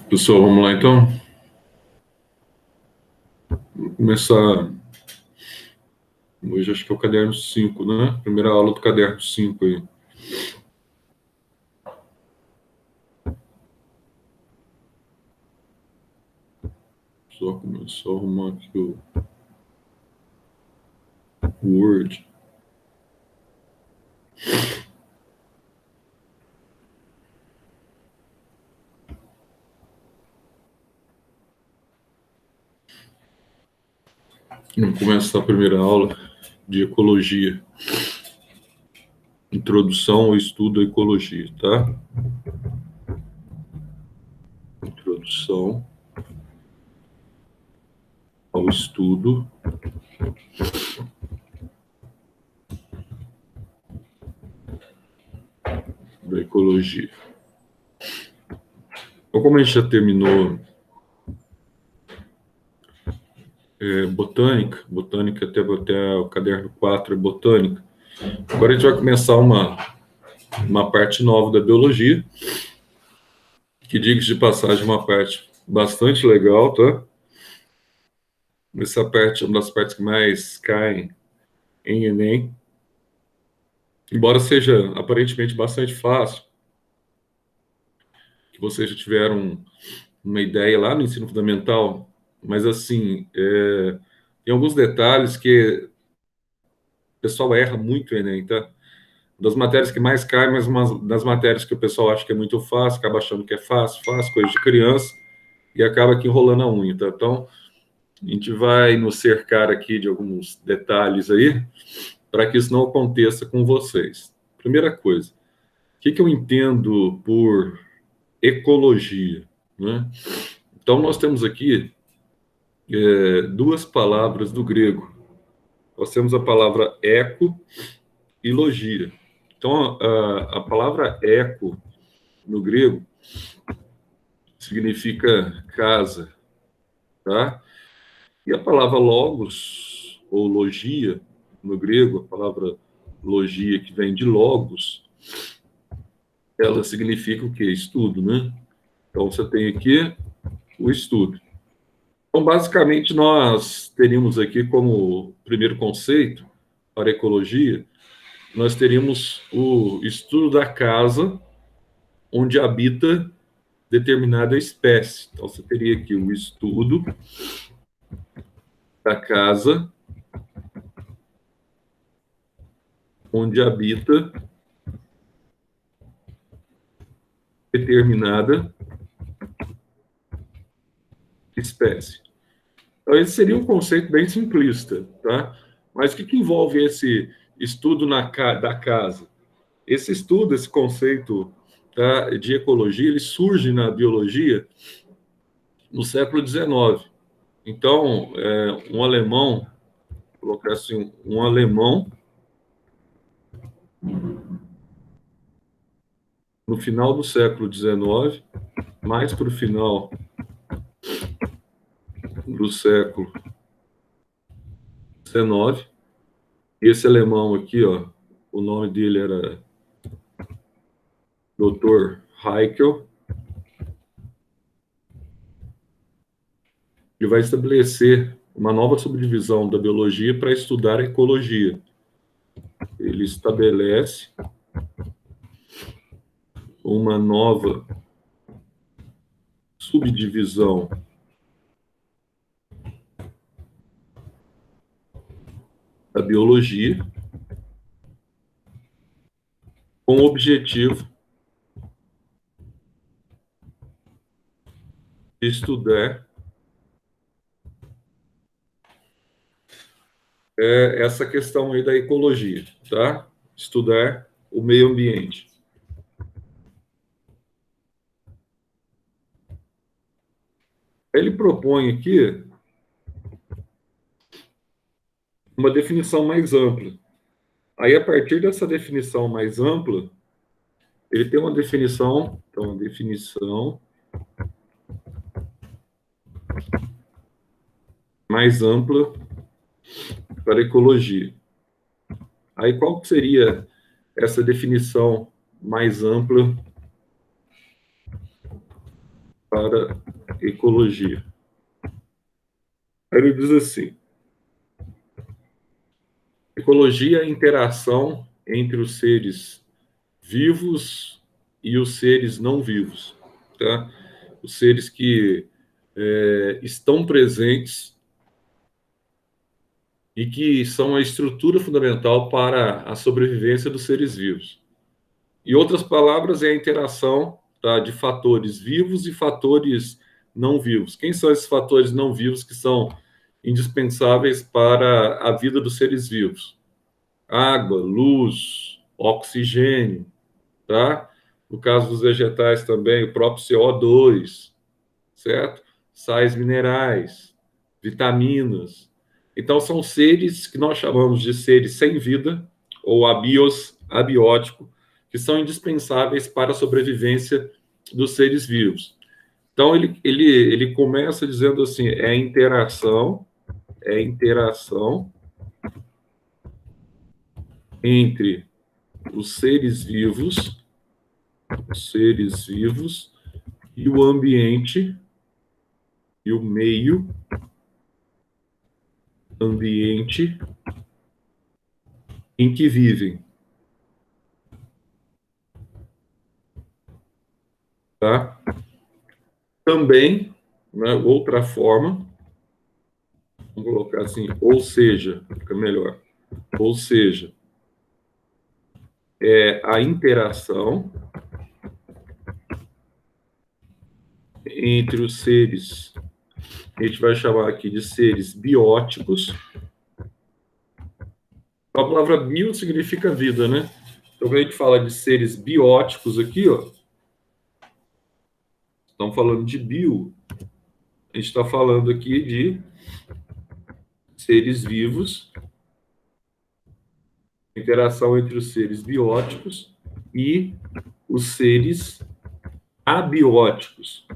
Pessoal, vamos lá então. Vou começar. Hoje acho que é o caderno 5, né? Primeira aula do caderno 5 aí. Só começar a arrumar aqui o Word. Vamos começar a primeira aula de ecologia. Introdução ao estudo da ecologia, tá? Introdução ao estudo da ecologia. Então, como a gente já terminou botânica até o caderno 4 é botânica, agora a gente vai começar uma parte nova da biologia, que, diga-se de passagem, é uma parte bastante legal, tá? Essa parte é uma das partes que mais caem em Enem, embora seja aparentemente bastante fácil, que vocês já tiveram uma ideia lá no ensino fundamental, mas assim, tem alguns detalhes que o pessoal erra muito em Enem, tá? Das matérias que mais caem, mas uma das matérias que o pessoal acha que é muito fácil, acaba achando que é fácil, coisa de criança, e acaba aqui enrolando a unha, tá? Então, a gente vai nos cercar aqui de alguns detalhes aí, para que isso não aconteça com vocês. Primeira coisa, o que eu entendo por ecologia, né? Então, nós temos aqui duas palavras do grego. Nós temos a palavra eco e logia. Então, a palavra eco, no grego, significa casa, tá? E a palavra logos, ou logia, no grego, a palavra logia, que vem de logos, ela significa o quê? Estudo, né? Então, você tem aqui o estudo. Então, basicamente, nós teríamos aqui como primeiro conceito para a ecologia, nós teríamos o estudo da casa onde habita determinada espécie. Então, você teria aqui o estudo da casa onde habita determinada espécie. Então, esse seria um conceito bem simplista, tá? Mas o que envolve esse estudo da casa? Esse estudo, esse conceito, tá, de ecologia, ele surge na biologia no século XIX. Então, um alemão, vou colocar assim, um alemão, no final do século XIX, mais para o final do século XIX, esse alemão aqui, ó, o nome dele era Dr. Haeckel, ele vai estabelecer uma nova subdivisão da biologia para estudar a ecologia. Ele estabelece uma nova subdivisão da biologia com o objetivo de estudar essa questão aí da ecologia, tá? Estudar o meio ambiente. Ele propõe aqui uma definição mais ampla. Aí, a partir dessa definição mais ampla, ele tem uma definição, então, uma definição mais ampla para a ecologia. Aí, qual que seria essa definição mais ampla para ecologia. Aí ele diz assim: ecologia é a interação entre os seres vivos e os seres não vivos, tá? Os seres que estão presentes e que são a estrutura fundamental para a sobrevivência dos seres vivos. Em outras palavras, é a interação, tá, de fatores vivos e fatores não vivos. Quem são esses fatores não vivos que são indispensáveis para a vida dos seres vivos? Água, luz, oxigênio, tá? No caso dos vegetais também, o próprio CO2, certo? Sais minerais, vitaminas. Então, são seres que nós chamamos de seres sem vida, ou abiótico, que são indispensáveis para a sobrevivência dos seres vivos. Então, ele começa dizendo assim: é a interação entre os seres vivos e o ambiente e o meio ambiente em que vivem, tá? Também, né, outra forma, vamos colocar assim, ou seja, fica melhor, ou seja, é a interação entre os seres, a gente vai chamar aqui de seres bióticos. A palavra bio significa vida, né? Então, quando a gente fala de seres bióticos aqui, ó, estamos falando de bio, a gente está falando aqui de seres vivos, interação entre os seres bióticos e os seres abióticos.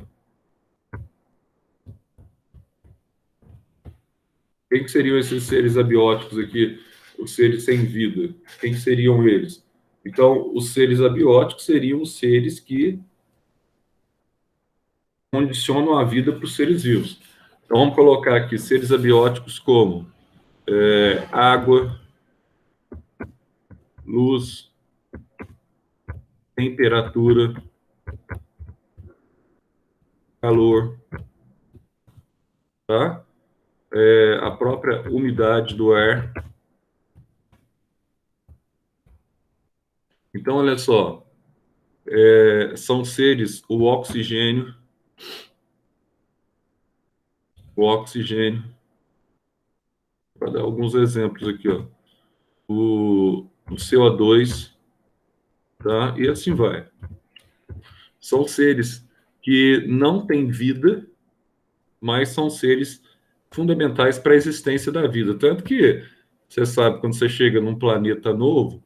Quem que seriam esses seres abióticos aqui? Os seres sem vida. Quem seriam eles? Então, os seres abióticos seriam os seres que condicionam a vida para os seres vivos. Então, vamos colocar aqui seres abióticos como água, luz, temperatura, calor, tá? A própria umidade do ar. Então, olha só, são seres, o oxigênio, para dar alguns exemplos aqui, ó, o CO2, tá? E assim vai. São seres que não têm vida, mas são seres fundamentais para a existência da vida. Tanto que você sabe, quando você chega num planeta novo,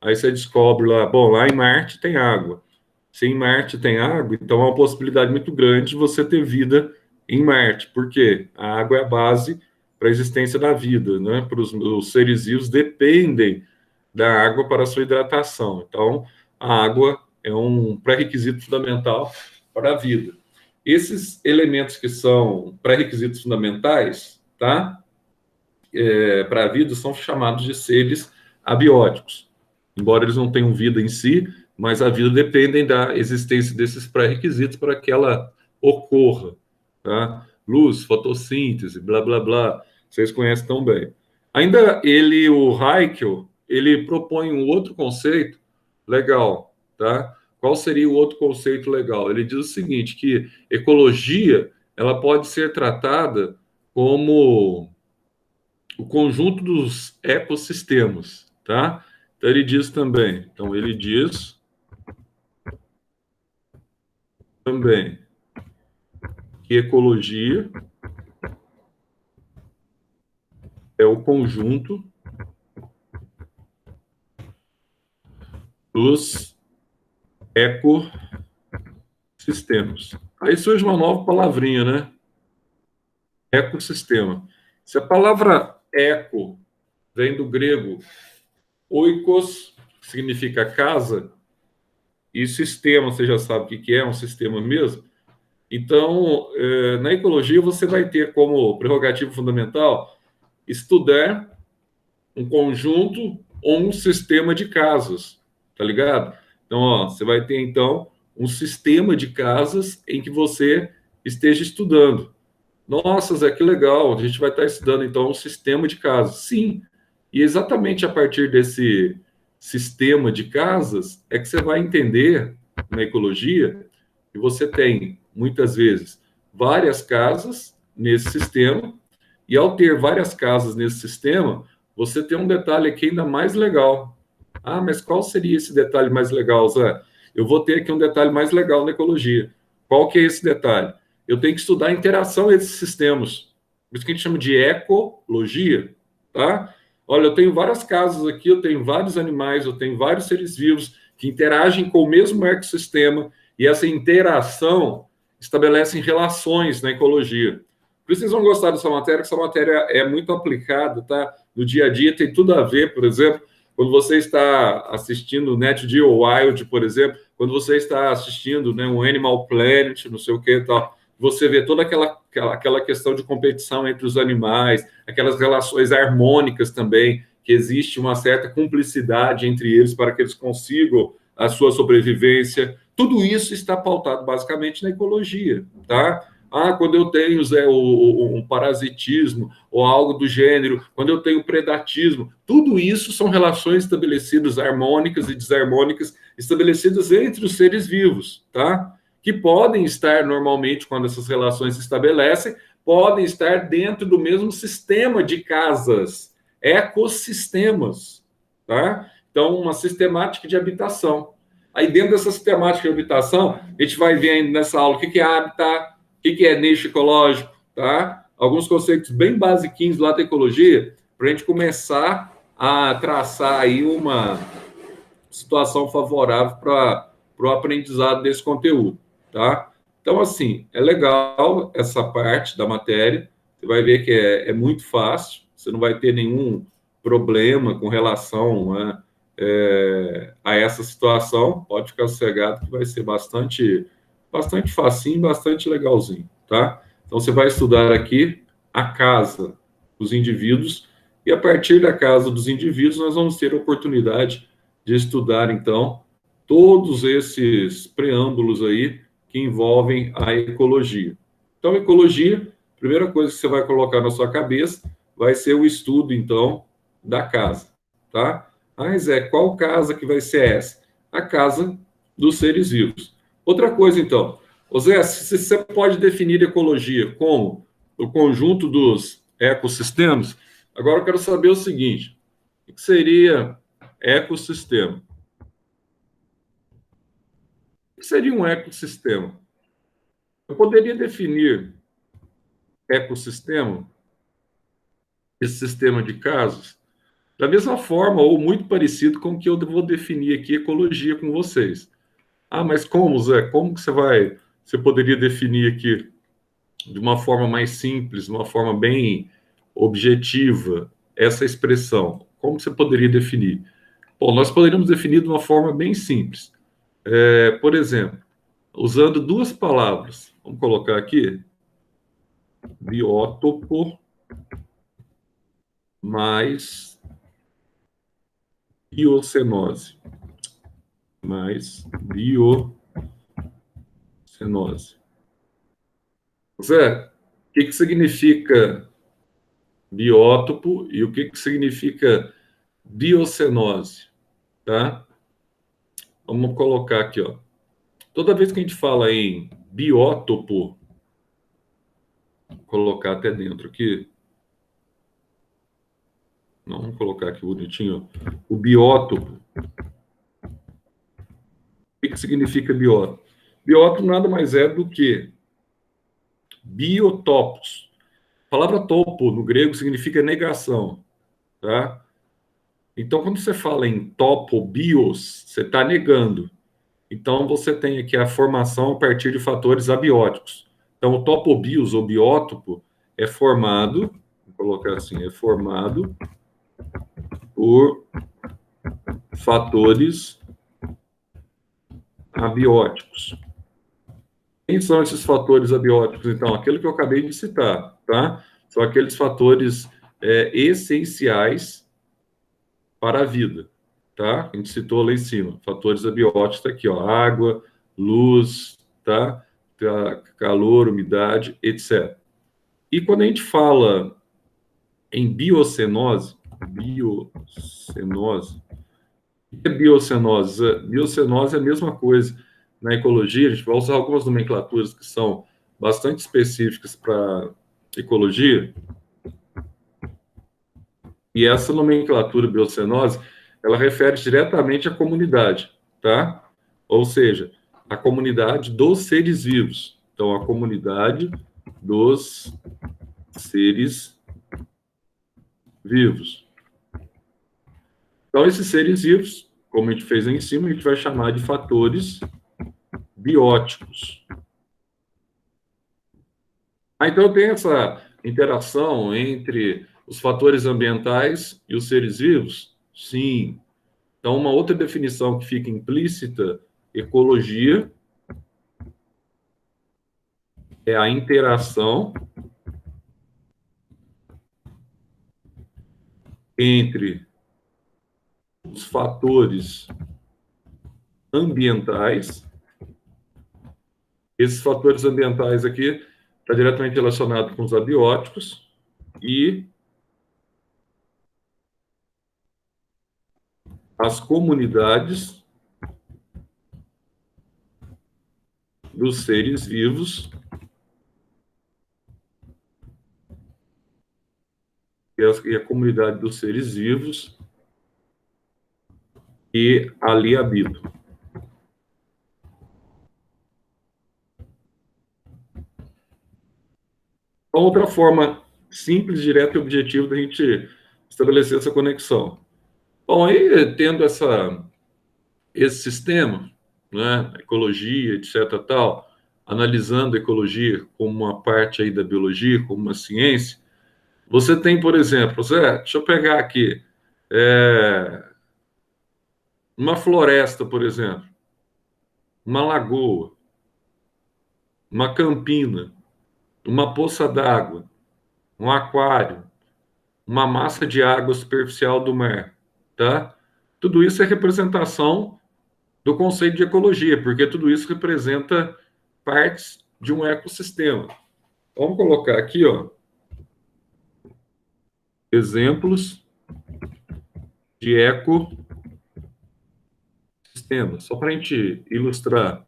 aí você descobre lá, bom, lá em Marte tem água. Se em Marte tem água, então é uma possibilidade muito grande de você ter vida em Marte. Por quê? A água é a base para a existência da vida, né? Para os seres vivos dependem da água para a sua hidratação. Então, a água é um pré-requisito fundamental para a vida. Esses elementos que são pré-requisitos fundamentais, tá? Para a vida são chamados de seres abióticos. Embora eles não tenham vida em si, mas a vida depende da existência desses pré-requisitos para que ela ocorra, tá? Luz, fotossíntese, blá, blá, blá. Vocês conhecem tão bem. Ainda o Haeckel, ele propõe um outro conceito legal, tá? Qual seria o outro conceito legal? Ele diz o seguinte, que ecologia, ela pode ser tratada como o conjunto dos ecossistemas, tá? Então ele diz também, que ecologia é o conjunto dos ecossistemas. Aí surge uma nova palavrinha, né? Ecossistema. Se a palavra eco vem do grego oikos, que significa casa, e sistema, você já sabe o que é um sistema mesmo? Então, na ecologia, você vai ter como prerrogativa fundamental estudar um conjunto ou um sistema de casas, tá ligado? Então, ó, você vai ter, então, um sistema de casas em que você esteja estudando. Nossa, Zé, que legal, a gente vai estar estudando, então, um sistema de casas. Sim, e exatamente a partir desse sistema de casas é que você vai entender, na ecologia, que você tem, muitas vezes, várias casas nesse sistema, e ao ter várias casas nesse sistema, você tem um detalhe aqui ainda mais legal. Ah, mas qual seria esse detalhe mais legal, Zé? Eu vou ter aqui um detalhe mais legal na ecologia. Qual que é esse detalhe? Eu tenho que estudar a interação entre esses sistemas. Por isso que a gente chama de ecologia, tá? Olha, eu tenho várias casas aqui, eu tenho vários animais, eu tenho vários seres vivos que interagem com o mesmo ecossistema, e essa interação estabelece relações na ecologia. Por isso vocês vão gostar dessa matéria, que essa matéria é muito aplicada, tá? No dia a dia tem tudo a ver, por exemplo, quando você está assistindo o Nat Geo Wild, por exemplo, quando você está assistindo, né, um Animal Planet, não sei o que e tal, você vê toda aquela questão de competição entre os animais, aquelas relações harmônicas também, que existe uma certa cumplicidade entre eles para que eles consigam a sua sobrevivência. Tudo isso está pautado basicamente na ecologia, tá? Ah, quando eu tenho, Zé, um parasitismo ou algo do gênero, quando eu tenho predatismo, tudo isso são relações estabelecidas, harmônicas e desarmônicas, estabelecidas entre os seres vivos, tá? Que podem estar normalmente, quando essas relações se estabelecem, podem estar dentro do mesmo sistema de casas, ecossistemas, tá? Então, uma sistemática de habitação. Aí, dentro dessa sistemática de habitação, a gente vai ver ainda nessa aula o que é habitat, o que é nicho ecológico, tá? Alguns conceitos bem basiquinhos lá da ecologia, para a gente começar a traçar aí uma situação favorável para o aprendizado desse conteúdo, tá? Então, assim, é legal essa parte da matéria, você vai ver que é muito fácil, você não vai ter nenhum problema com relação a essa situação, pode ficar sossegado que vai ser bastante facinho, bastante legalzinho, tá? Então, você vai estudar aqui a casa dos indivíduos, e a partir da casa dos indivíduos, nós vamos ter a oportunidade de estudar, então, todos esses preâmbulos aí que envolvem a ecologia. Então, ecologia, a primeira coisa que você vai colocar na sua cabeça vai ser o estudo, então, da casa, tá? Mas qual casa que vai ser essa? A casa dos seres vivos. Outra coisa, então, Zé, você pode definir ecologia como o conjunto dos ecossistemas? Agora eu quero saber o seguinte: o que seria ecossistema? O que seria um ecossistema? Eu poderia definir ecossistema, esse sistema de casas, da mesma forma ou muito parecido com o que eu vou definir aqui ecologia com vocês. Ah, mas como, Zé? Como que você poderia definir aqui de uma forma mais simples, de uma forma bem objetiva, essa expressão? Como você poderia definir? Bom, nós poderíamos definir de uma forma bem simples. Por exemplo, usando duas palavras. Vamos colocar aqui: biótopo mais biocenose. Mais biocenose. Zé, o que significa biótopo e o que significa biocenose? Tá? Vamos colocar aqui, ó. Toda vez que a gente fala em biótopo, vou colocar até dentro aqui. Não, vamos colocar aqui bonitinho. O biótopo. O que significa biótopo? Biótopo nada mais é do que biotopos. A palavra topo no grego significa negação, tá? Então, quando você fala em topo, bios, você está negando. Então, você tem aqui a formação a partir de fatores abióticos. Então, o topobios, ou biótopo, é formado, vou colocar assim, é formado por fatores abióticos. Quem são esses fatores abióticos, então? Aquele que eu acabei de citar, tá? São aqueles fatores essenciais para a vida, tá? A gente citou lá em cima, fatores abióticos, tá aqui, ó, água, luz, tá? Calor, umidade, etc. E quando a gente fala em biocenose, o que é biocenose? Biocenose é a mesma coisa na ecologia, a gente vai usar algumas nomenclaturas que são bastante específicas para ecologia, e essa nomenclatura biocenose, ela refere diretamente à comunidade, tá? Ou seja, a comunidade dos seres vivos. Então, a comunidade dos seres vivos. Então, esses seres vivos, como a gente fez aí em cima, a gente vai chamar de fatores bióticos. Então, tem essa interação entre os fatores ambientais e os seres vivos? Sim. Então, uma outra definição que fica implícita, ecologia, é a interação entre os fatores ambientais. Esses fatores ambientais aqui está diretamente relacionado com os abióticos e as comunidades dos seres vivos e a comunidade dos seres vivos que ali habitam. Outra forma simples, direta e objetiva da gente estabelecer essa conexão. Bom, aí tendo esse sistema, né, ecologia, etc, tal, analisando a ecologia como uma parte aí da biologia, como uma ciência, você tem, por exemplo, deixa eu pegar aqui, uma floresta, por exemplo, uma lagoa, uma campina, uma poça d'água, um aquário, uma massa de água superficial do mar, tá? Tudo isso é representação do conceito de ecologia, porque tudo isso representa partes de um ecossistema. Vamos colocar aqui, ó, exemplos de ecossistema, só para a gente ilustrar.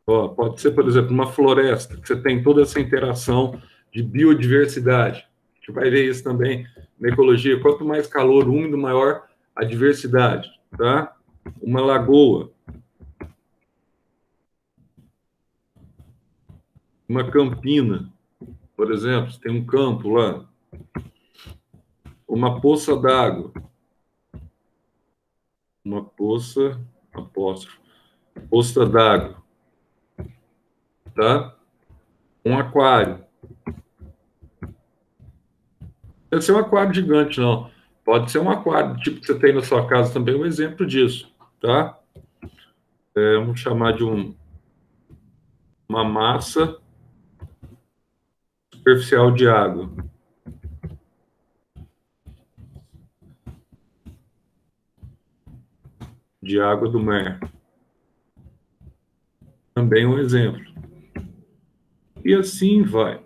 Ó, pode ser, por exemplo, uma floresta, que você tem toda essa interação de biodiversidade. A gente vai ver isso também na ecologia. Quanto mais calor úmido, maior a diversidade, tá? Uma lagoa, uma campina, por exemplo, tem um campo lá, uma poça d'água, uma poça, apóstrofo, poça d'água, tá? Um aquário. Não deve ser um aquário gigante, não. Pode ser um aquário, tipo que você tem na sua casa também, um exemplo disso, tá? Vamos chamar de uma massa superficial de água. De água do mar. Também um exemplo. E assim vai.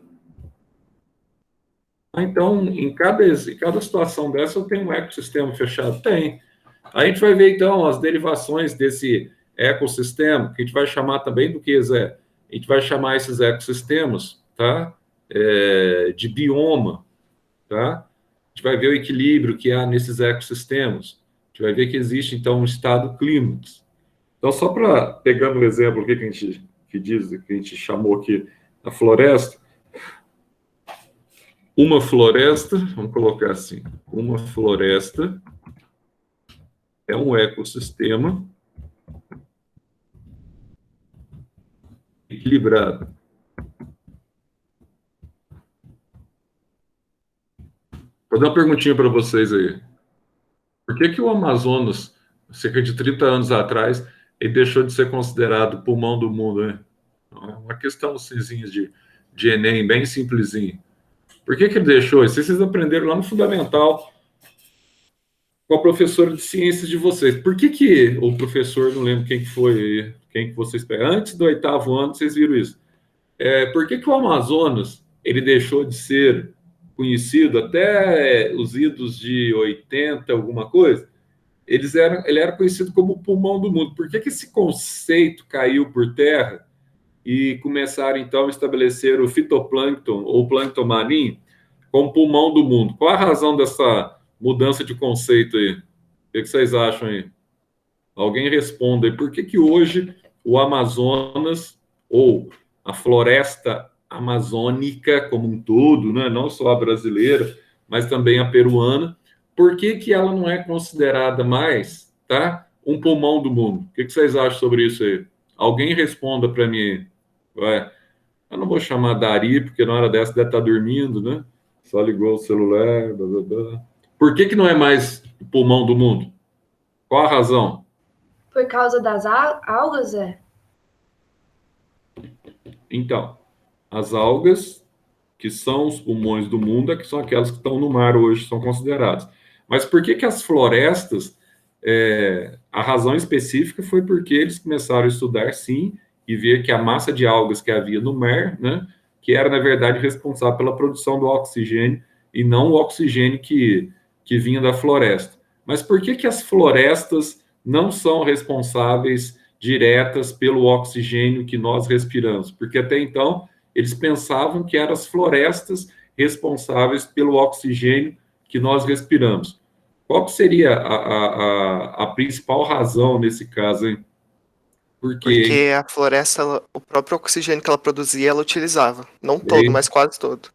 Então, em cada situação dessa, eu tenho um ecossistema fechado? Tem. Aí a gente vai ver, então, as derivações desse ecossistema, que a gente vai chamar também do que, Zé? A gente vai chamar esses ecossistemas, tá? De bioma, tá? A gente vai ver o equilíbrio que há nesses ecossistemas. A gente vai ver que existe, então, um estado clímax. Então, só para, pegando o exemplo aqui que a gente chamou aqui a floresta, uma floresta, vamos colocar assim, uma floresta é um ecossistema equilibrado. Vou dar uma perguntinha para vocês aí. Por que o Amazonas, cerca de 30 anos atrás, ele deixou de ser considerado pulmão do mundo, né? Uma questão cinzinha de Enem, bem simplesinho. Por que que ele deixou isso? Vocês aprenderam lá no Fundamental com a professora de ciências de vocês. Por que que o professor, não lembro quem que foi, quem que vocês pegaram, antes do 8º ano, vocês viram isso? Por que que o Amazonas, ele deixou de ser conhecido até os idos de 80, alguma coisa? Ele era conhecido como o pulmão do mundo. Por que que esse conceito caiu por terra e começaram, então, a estabelecer o fitoplâncton, ou plâncton marinho, como pulmão do mundo? Qual a razão dessa mudança de conceito aí? O que vocês acham aí? Alguém responda aí. Por que que hoje o Amazonas, ou a floresta amazônica como um todo, né? Não só a brasileira, mas também a peruana, por que que ela não é considerada mais, tá, um pulmão do mundo? O que que vocês acham sobre isso aí? Alguém responda para mim. Vai. Eu não vou chamar Dari, porque na hora dessa deve estar dormindo, né? Só ligou o celular. Blá, blá, blá. Por que que não é mais o pulmão do mundo? Qual a razão? Por causa das algas, é? Então, as algas, que são os pulmões do mundo, é que são aquelas que estão no mar hoje, são consideradas. Mas por que que as florestas, a razão específica foi porque eles começaram a estudar, sim, e ver que a massa de algas que havia no mar, né, que era, na verdade, responsável pela produção do oxigênio, e não o oxigênio que vinha da floresta. Mas por que que as florestas não são responsáveis diretas pelo oxigênio que nós respiramos? Porque até então eles pensavam que eram as florestas responsáveis pelo oxigênio que nós respiramos. Qual seria a principal razão nesse caso, hein? Porque Porque a floresta, o próprio oxigênio que ela produzia, ela utilizava. Não todo, mas quase todo.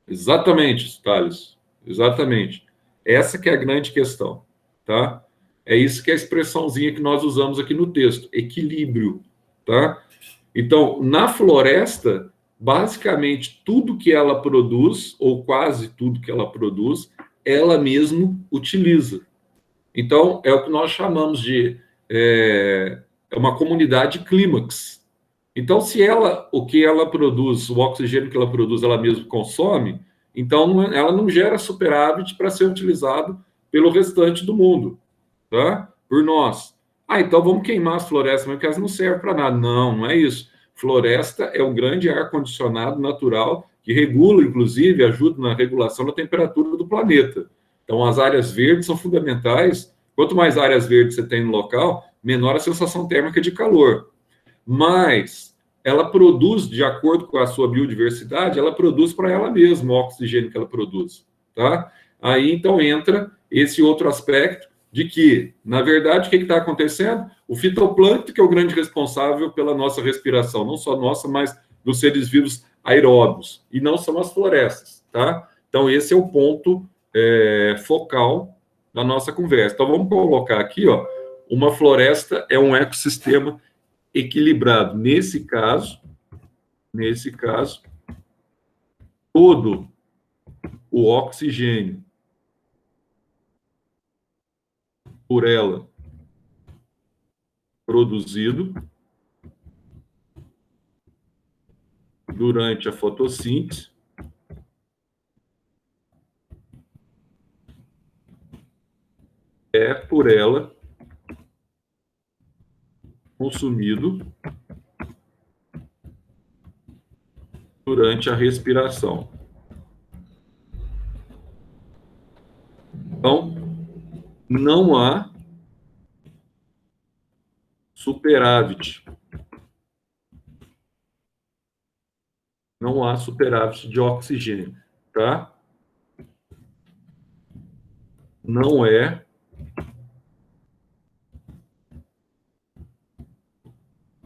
exatamente, Thales, exatamente. Essa que é a grande questão, tá? É isso que é a expressãozinha que nós usamos aqui no texto, equilíbrio, tá? Então, na floresta, basicamente tudo que ela produz, ou quase tudo que ela produz, ela mesmo utiliza. Então, é o que nós chamamos de uma comunidade clímax. Então, se ela, o que ela produz, o oxigênio que ela produz, ela mesma consome, então ela não gera superávit para ser utilizado pelo restante do mundo, tá? Por nós. Ah, então vamos queimar as florestas, mas porque elas não servem para nada. Não, não é isso. Floresta é um grande ar-condicionado natural que regula, inclusive, ajuda na regulação da temperatura do planeta. Então, as áreas verdes são fundamentais. Quanto mais áreas verdes você tem no local, menor a sensação térmica de calor. Mas ela produz, de acordo com a sua biodiversidade, ela produz para ela mesma o oxigênio que ela produz, tá? Aí, então, entra esse outro aspecto de que, na verdade, o que está acontecendo? O fitoplâncton que é o grande responsável pela nossa respiração, não só nossa, mas dos seres vivos aeróbios, e não são as florestas, tá? Então, esse é o ponto focal da nossa conversa. Então, vamos colocar aqui, ó, uma floresta é um ecossistema equilibrado. Nesse caso, todo o oxigênio por ela produzido durante a fotossíntese é por ela consumido durante a respiração. Então, não há superávit. Não há superávit de oxigênio, tá? Não é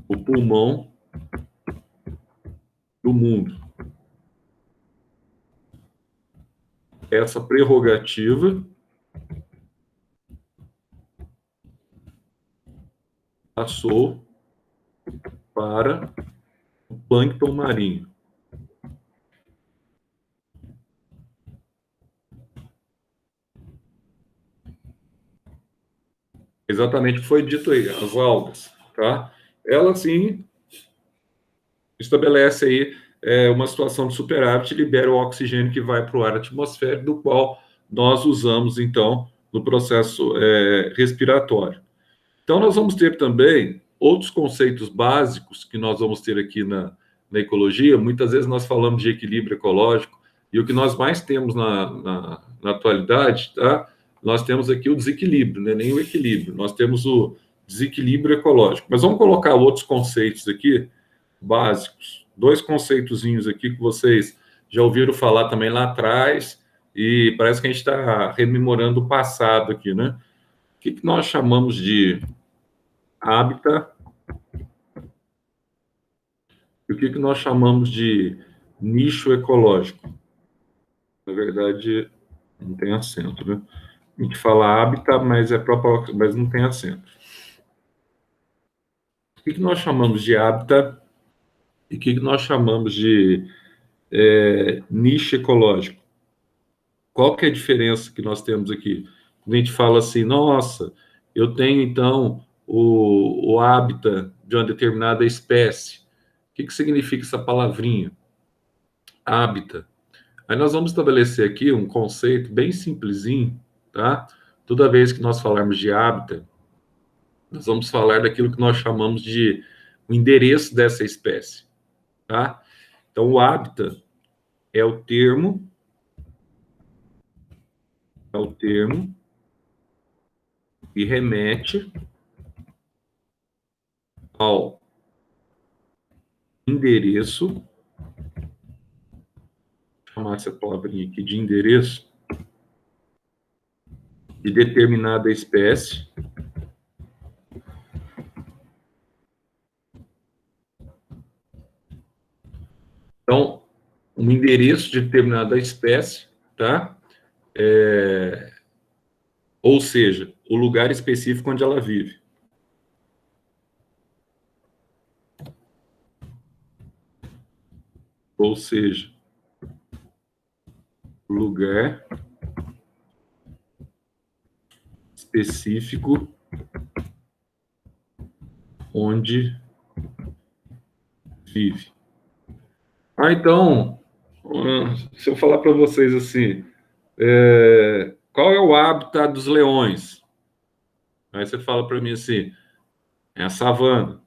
o pulmão do mundo. Essa prerrogativa passou para o plâncton marinho. Exatamente o que foi dito aí, as algas, tá? Elas sim estabelece aí uma situação de superávit e libera o oxigênio que vai para o ar atmosférico, do qual nós usamos, então, no processo respiratório. Então, nós vamos ter também outros conceitos básicos que nós vamos ter aqui na ecologia. Muitas vezes nós falamos de equilíbrio ecológico, e o que nós mais temos na atualidade, tá? Nós temos aqui o desequilíbrio, né? Nem o equilíbrio, nós temos o desequilíbrio ecológico. Mas vamos colocar outros conceitos aqui, básicos. Dois conceitozinhos aqui que vocês já ouviram falar também lá atrás, e parece que a gente está rememorando o passado aqui, né? O que nós chamamos de hábitat e o que nós chamamos de nicho ecológico. Na verdade, não tem acento, né? A gente fala hábitat, mas mas não tem acento. O que nós chamamos de hábitat e o que nós chamamos de nicho ecológico? Qual que é a diferença que nós temos aqui? A gente fala assim, nossa, eu tenho então o hábitat de uma determinada espécie. O que significa essa palavrinha? Hábitat. Aí nós vamos estabelecer aqui um conceito bem simplesinho, tá? Toda vez que nós falarmos de hábitat, nós vamos falar daquilo que nós chamamos de o endereço dessa espécie, tá? Então, o hábitat é o termo que remete ao endereço, vou chamar essa palavrinha aqui de endereço, de determinada espécie, então, um endereço de determinada espécie, tá? Ou seja, o lugar específico onde ela vive. Ou seja, o lugar específico onde vive. Então, se eu falar para vocês assim, qual é o hábitat dos leões? Aí você fala para mim assim, é a savana.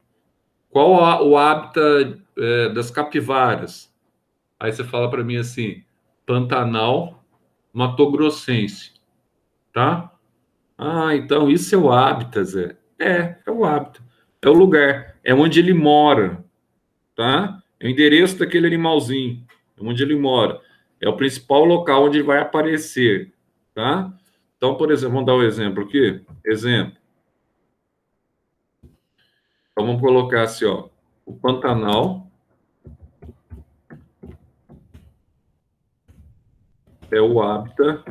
Qual o hábitat das capivaras? Aí você fala para mim assim, Pantanal Mato-Grossense, tá? Então isso é o hábitat, Zé. É o hábitat. É o lugar, é onde ele mora, tá? É o endereço daquele animalzinho, é onde ele mora. É o principal local onde ele vai aparecer, tá? Então, por exemplo, vamos dar um exemplo aqui. Exemplo. Então, vamos colocar assim, ó. O Pantanal é o hábitat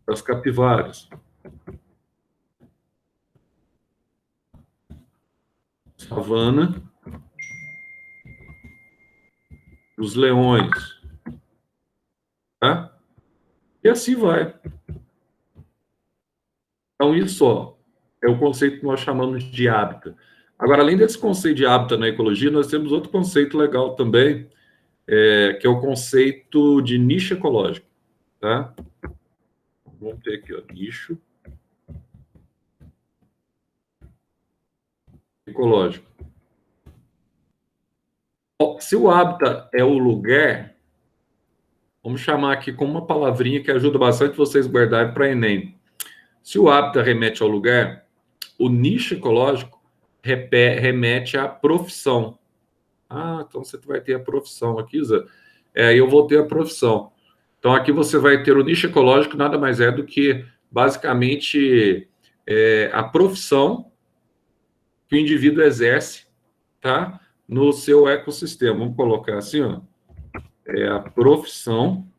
das capivaras. Savana dos leões, tá? E assim vai. Então, isso, ó, é o conceito que nós chamamos de hábitat. Agora, além desse conceito de hábitat na ecologia, nós temos outro conceito legal também, que é o conceito de nicho ecológico, tá? Vamos ter aqui, ó, nicho ecológico. Se o hábitat é o lugar, vamos chamar aqui com uma palavrinha que ajuda bastante vocês guardarem para Enem. Se o hábitat remete ao lugar, o nicho ecológico remete à profissão. Então você vai ter a profissão aqui, Zé. Eu vou ter a profissão. Então aqui você vai ter o nicho ecológico, nada mais é do que, basicamente, a profissão que o indivíduo exerce, tá? No seu ecossistema. Vamos colocar assim, ó. É a profissão,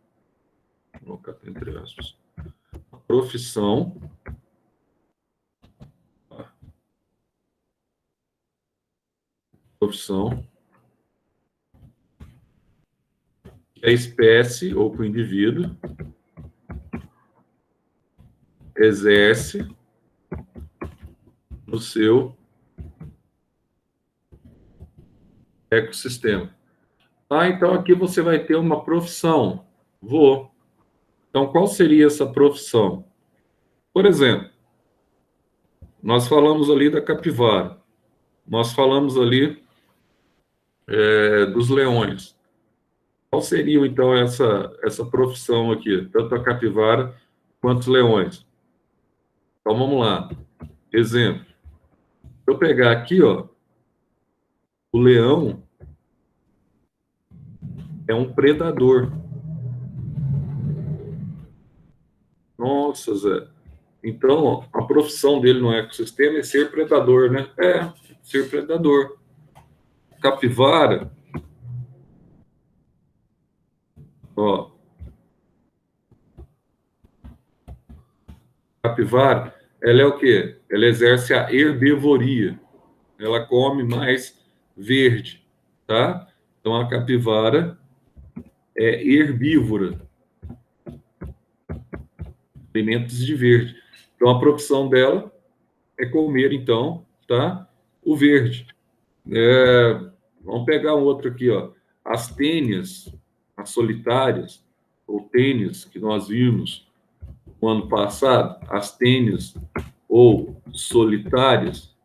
vou colocar entre aspas, a profissão que a espécie ou que o indivíduo exerce no seu ecossistema. Ah, então aqui você vai ter uma profissão. Vou. Então, qual seria essa profissão? Por exemplo, nós falamos ali da capivara. Nós falamos ali dos leões. Qual seria, então, essa profissão aqui? Tanto a capivara quanto os leões. Então, vamos lá. Exemplo. Se eu pegar aqui, ó, o leão é um predador. Nossa, Zé. Então, ó, a profissão dele no ecossistema é ser predador, né? É, ser predador. Capivara, ó. Capivara, ela é o quê? Ela exerce a herbivoria. Ela come mais verde, tá? Então, a capivara é herbívora. Alimentos de verde. Então, a profissão dela é comer, então, tá? O verde. Vamos pegar um outro aqui, ó. As tênias, as solitárias, ou tênis que nós vimos no ano passado, as tênias ou solitárias,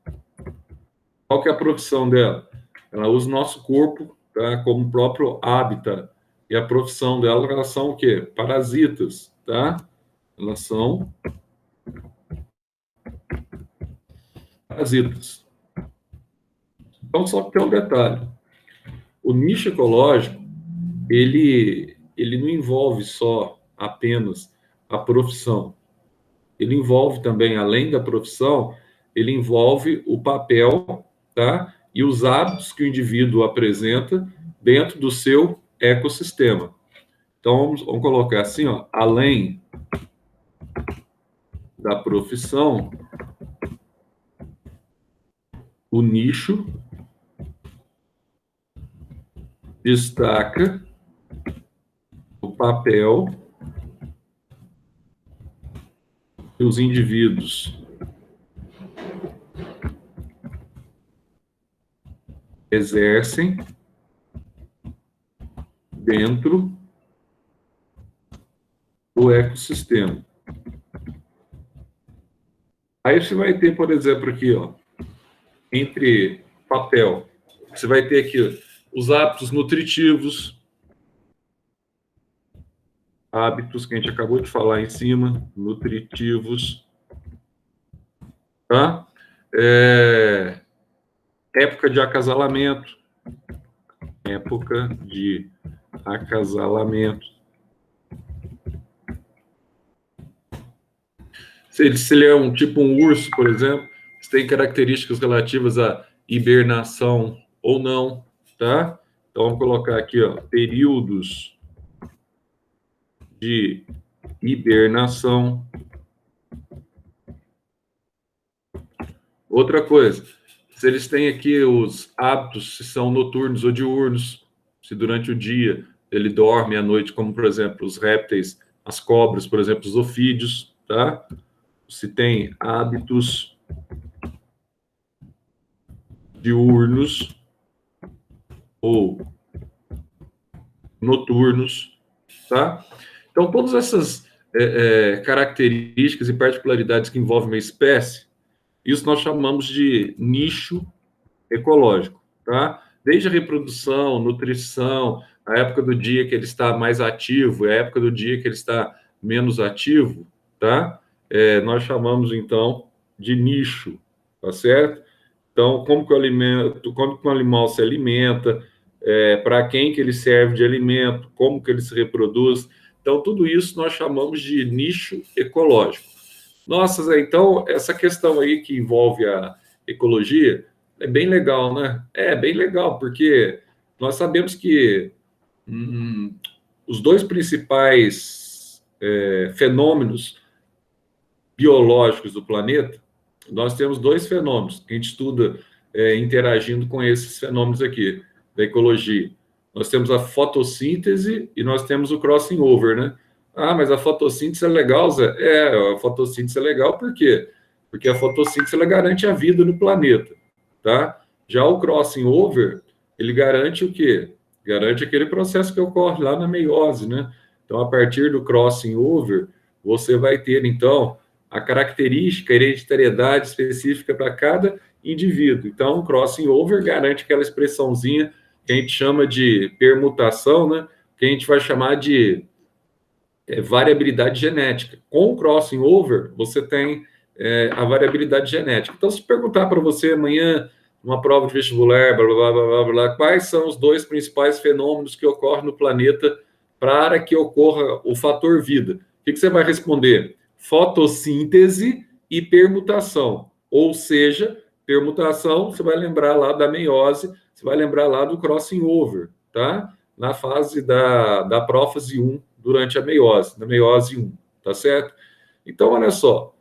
qual que é a profissão dela? Ela usa o nosso corpo, tá, como próprio hábitat. E a profissão dela, elas são o quê? Parasitas, tá? Elas são parasitas. Então, só que tem um detalhe. O nicho ecológico, ele não envolve só apenas a profissão. Ele envolve também, além da profissão, ele envolve o papel, tá? E os hábitos que o indivíduo apresenta dentro do seu ecossistema. Então, vamos colocar assim, ó, além da profissão, o nicho destaca o papel que os indivíduos exercem dentro do ecossistema. Aí você vai ter, por exemplo, aqui, ó, entre papel, você vai ter aqui os hábitos nutritivos, hábitos que a gente acabou de falar em cima, nutritivos, tá? Época de acasalamento, Se ele é um tipo um urso, por exemplo, se tem características relativas à hibernação ou não, tá? Então, vamos colocar aqui, ó, períodos de hibernação. Outra coisa, se eles têm aqui os hábitos, se são noturnos ou diurnos, se durante o dia ele dorme à noite, como, por exemplo, os répteis, as cobras, por exemplo, os ofídeos, tá? Se tem hábitos diurnos ou noturnos, tá? Então, todas essas características e particularidades que envolvem uma espécie, isso nós chamamos de nicho ecológico, tá? Desde a reprodução, nutrição, a época do dia que ele está mais ativo, a época do dia que ele está menos ativo, tá? Nós chamamos, então, de nicho, tá certo? Então, como que o animal se alimenta, para quem que ele serve de alimento, como que ele se reproduz. Então, tudo isso nós chamamos de nicho ecológico. Nossa, Zé, então, essa questão aí que envolve a ecologia é bem legal, né? É bem legal, porque nós sabemos que os dois principais fenômenos biológicos do planeta, nós temos dois fenômenos que a gente estuda interagindo com esses fenômenos aqui da ecologia. Nós temos a fotossíntese e nós temos o crossing over, né? Ah, mas a fotossíntese é legal, Zé? A fotossíntese é legal por quê? Porque a fotossíntese ela garante a vida no planeta, tá? Já o crossing over ele garante o quê? Garante aquele processo que ocorre lá na meiose, né? Então, a partir do crossing over, você vai ter, então, a característica, a hereditariedade específica para cada indivíduo. Então, o crossing over garante aquela expressãozinha que a gente chama de permutação, né? Que a gente vai chamar de variabilidade genética. Com o crossing over, você tem a variabilidade genética. Então, se perguntar para você amanhã, numa prova de vestibular, blá, blá, blá, blá, blá, quais são os dois principais fenômenos que ocorrem no planeta para que ocorra o fator vida? O que você vai responder? Fotossíntese e permutação. Ou seja, permutação, você vai lembrar lá da meiose, você vai lembrar lá do crossing over, tá? Na fase da prófase 1, durante a meiose, na meiose 1, tá certo? Então, olha só,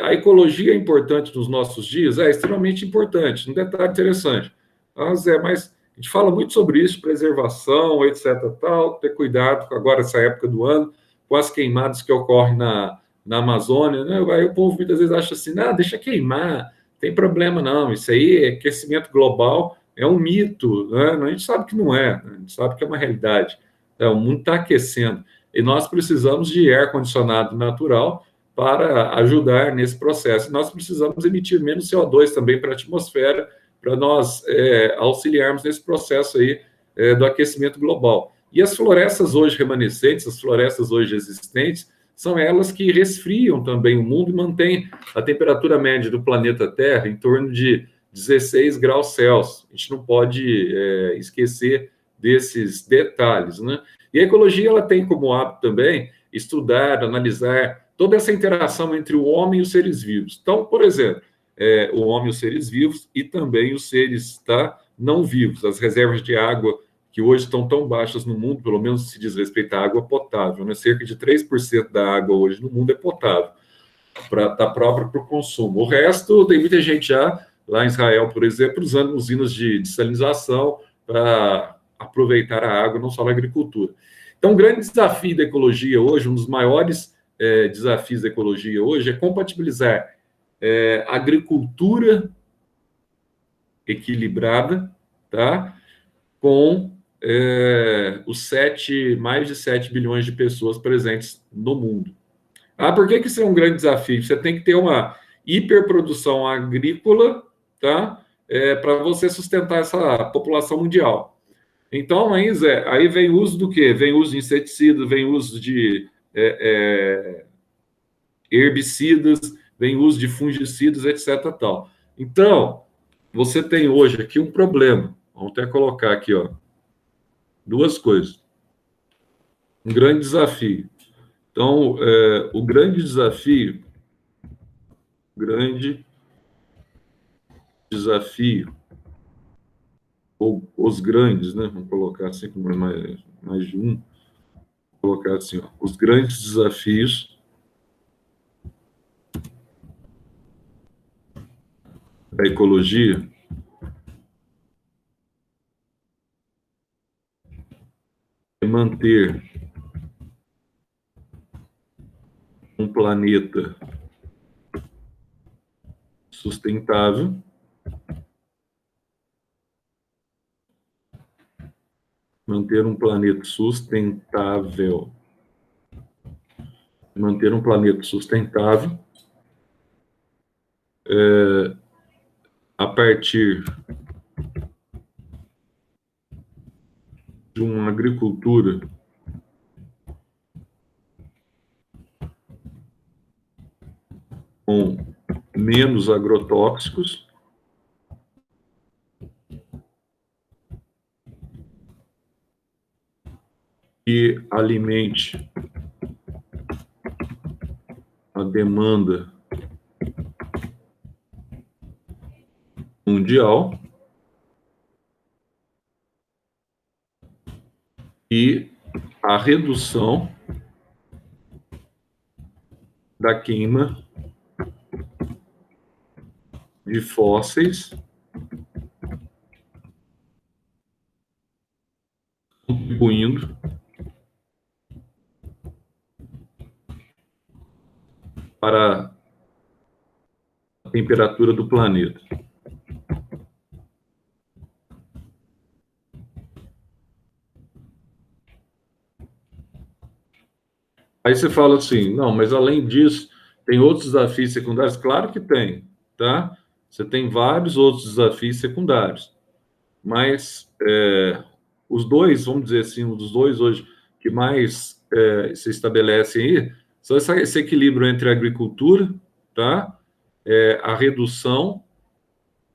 a ecologia é importante nos nossos dias? É extremamente importante. Um detalhe interessante. Mas a gente fala muito sobre isso, preservação, etc, tal, ter cuidado agora, essa época do ano, com as queimadas que ocorrem na Amazônia, né? Aí o povo muitas vezes acha assim, não, deixa queimar, não tem problema não, isso aí é aquecimento global, é um mito, né? A gente sabe que não é, a gente sabe que é uma realidade. O mundo está aquecendo. E nós precisamos de ar-condicionado natural para ajudar nesse processo. Nós precisamos emitir menos CO2 também para a atmosfera, para nós auxiliarmos nesse processo aí do aquecimento global. E as florestas hoje remanescentes, as florestas hoje existentes, são elas que resfriam também o mundo e mantêm a temperatura média do planeta Terra em torno de 16 graus Celsius. A gente não pode esquecer desses detalhes, né? E a ecologia ela tem como hábito também estudar, analisar toda essa interação entre o homem e os seres vivos. Então, por exemplo, o homem e os seres vivos e também os seres não vivos, as reservas de água que hoje estão tão baixas no mundo, pelo menos se diz respeito à água potável, né? Cerca de 3% da água hoje no mundo é potável, tá própria para o consumo. O resto, tem muita gente já, lá em Israel, por exemplo, usando usinas de dessalinização para aproveitar a água, não só na agricultura. Então, o grande desafio da ecologia hoje, um dos maiores desafios da ecologia hoje, é compatibilizar agricultura equilibrada, tá? Com os mais de 7 bilhões de pessoas presentes no mundo. Por que isso é um grande desafio? Você tem que ter uma hiperprodução agrícola, tá? Para você sustentar essa população mundial. Então, aí vem o uso do quê? Vem o uso de inseticidas, vem o uso de herbicidas, vem o uso de fungicidas, etc. Tal. Então, você tem hoje aqui um problema. Vamos até colocar aqui, ó, duas coisas. Um grande desafio. Então, o grande desafio, ou os grandes, né? Vamos colocar assim, como é mais de um, vou colocar assim, ó, os grandes desafios da ecologia é manter um planeta sustentável, manter um planeta sustentável, a partir de uma agricultura com menos agrotóxicos, que alimente a demanda mundial e a redução da queima de fósseis, contribuindo para a temperatura do planeta. Aí você fala assim, não, mas além disso, tem outros desafios secundários? Claro que tem, tá? Você tem vários outros desafios secundários, mas os dois, vamos dizer assim, um dos dois hoje que mais se estabelecem aí, são esse equilíbrio entre a agricultura, tá? A redução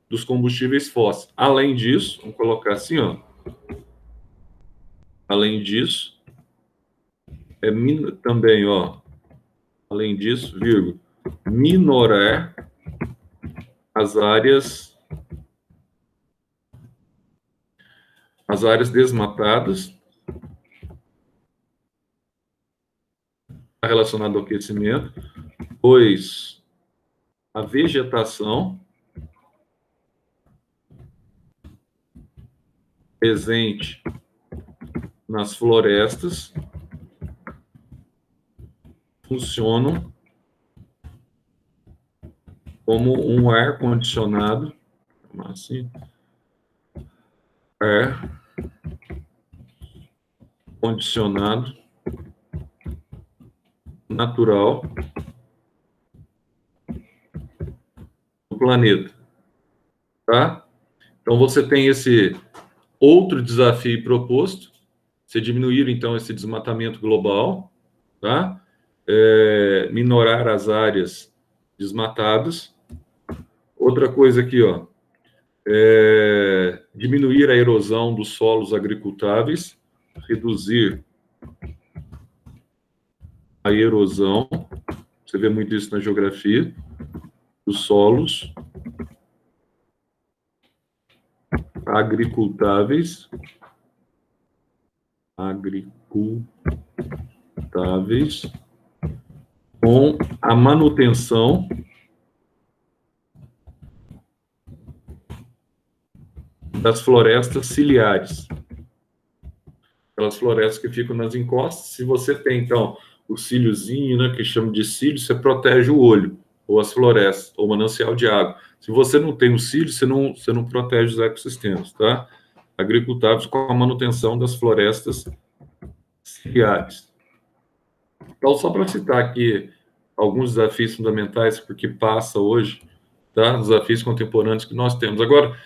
dos combustíveis fósseis. Além disso, vamos colocar assim, ó. Além disso, também, ó. Além disso, vírgula, minorar as áreas desmatadas relacionado ao aquecimento, pois a vegetação presente nas florestas funcionam como um ar-condicionado, assim, ar-condicionado natural do planeta, tá? Então, você tem esse outro desafio proposto, você diminuir, então, esse desmatamento global, tá? Minorar as áreas desmatadas. Outra coisa aqui, ó, diminuir a erosão dos solos agricultáveis, reduzir a erosão, você vê muito isso na geografia, dos solos agricultáveis, com a manutenção das florestas ciliares, aquelas florestas que ficam nas encostas. Se você tem, então, o cíliozinho, né, que chama de cílio, você protege o olho, ou as florestas, ou o manancial de água. Se você não tem o cílio, você não protege os ecossistemas, tá? Agricultáveis com a manutenção das florestas ciliares. Então, só para citar aqui alguns desafios fundamentais, porque passa hoje, tá? Desafios contemporâneos que nós temos. Agora,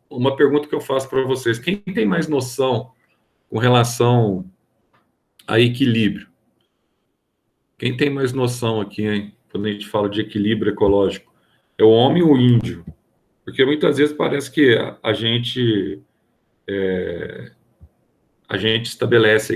uma pergunta que eu faço para vocês: quem tem mais noção com relação a equilíbrio? Quem tem mais noção aqui, hein? Quando a gente fala de equilíbrio ecológico, é o homem ou o índio? Porque muitas vezes parece que a gente estabelece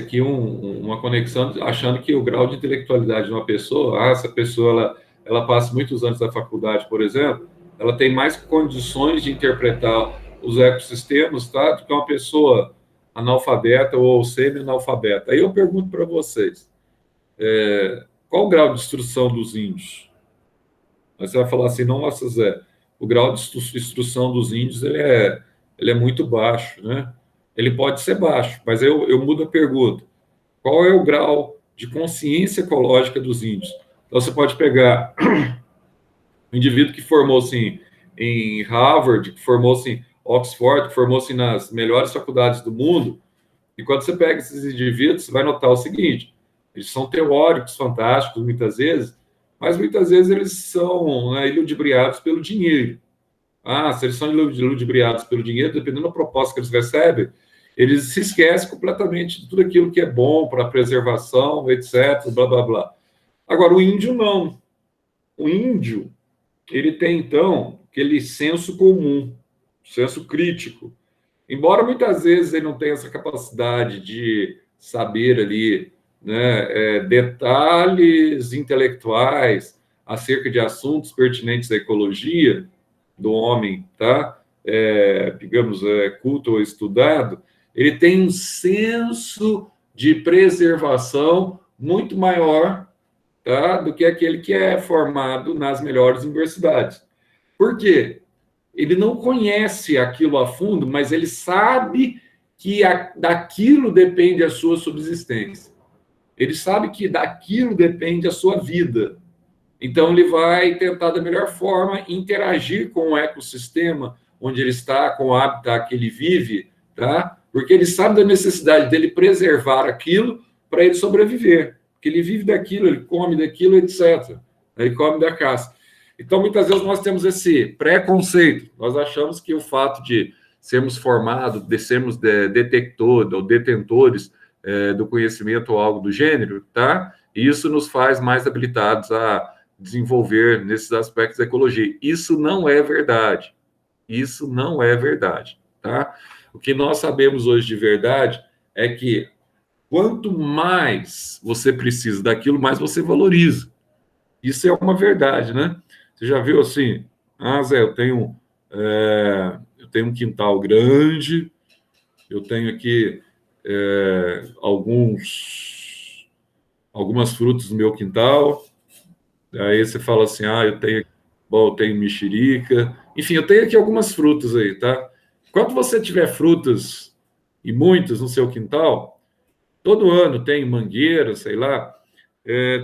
aqui, uma conexão, achando que o grau de intelectualidade de uma pessoa, essa pessoa ela passa muitos anos na faculdade, por exemplo, ela tem mais condições de interpretar os ecossistemas, tá, do que uma pessoa analfabeta ou semi-analfabeta. Aí eu pergunto para vocês, qual o grau de instrução dos índios? Aí você vai falar assim, nossa, Zé, o grau de instrução dos índios ele é muito baixo, né? Ele pode ser baixo, mas eu mudo a pergunta. Qual é o grau de consciência ecológica dos índios? Então, você pode pegar um indivíduo que formou-se em Harvard, que formou-se em Oxford, que formou-se nas melhores faculdades do mundo, e quando você pega esses indivíduos, você vai notar o seguinte: eles são teóricos fantásticos, muitas vezes, mas muitas vezes eles são, né, iludibriados pelo dinheiro. Se eles são iludibriados pelo dinheiro, dependendo da proposta que eles recebem, eles se esquecem completamente de tudo aquilo que é bom para a preservação, etc., blá, blá, blá. Agora, o índio não. O índio, ele tem, então, aquele senso comum, senso crítico. Embora muitas vezes ele não tenha essa capacidade de saber ali, né, detalhes intelectuais acerca de assuntos pertinentes à ecologia do homem, tá? Digamos, culto ou estudado, ele tem um senso de preservação muito maior, tá, do que aquele que é formado nas melhores universidades. Por quê? Ele não conhece aquilo a fundo, mas ele sabe que daquilo depende a sua subsistência. Ele sabe que daquilo depende a sua vida. Então, ele vai tentar, da melhor forma, interagir com o ecossistema onde ele está, com o habitat que ele vive, tá? Porque ele sabe da necessidade dele preservar aquilo para ele sobreviver. Porque ele vive daquilo, ele come daquilo, etc. Ele come da caça. Então, muitas vezes nós temos esse preconceito. Nós achamos que o fato de sermos formados, de sermos detectores ou detentores do conhecimento ou algo do gênero, tá? Isso nos faz mais habilitados a desenvolver nesses aspectos da ecologia. Isso não é verdade. Isso não é verdade, tá? O que nós sabemos hoje de verdade é que quanto mais você precisa daquilo, mais você valoriza. Isso é uma verdade, né? Você já viu assim, Zé, eu tenho um quintal grande, eu tenho aqui algumas frutas no meu quintal, aí você fala assim, eu tenho mexerica, enfim, eu tenho aqui algumas frutas aí, tá? Quando você tiver frutas e muitas no seu quintal, todo ano tem mangueira, sei lá,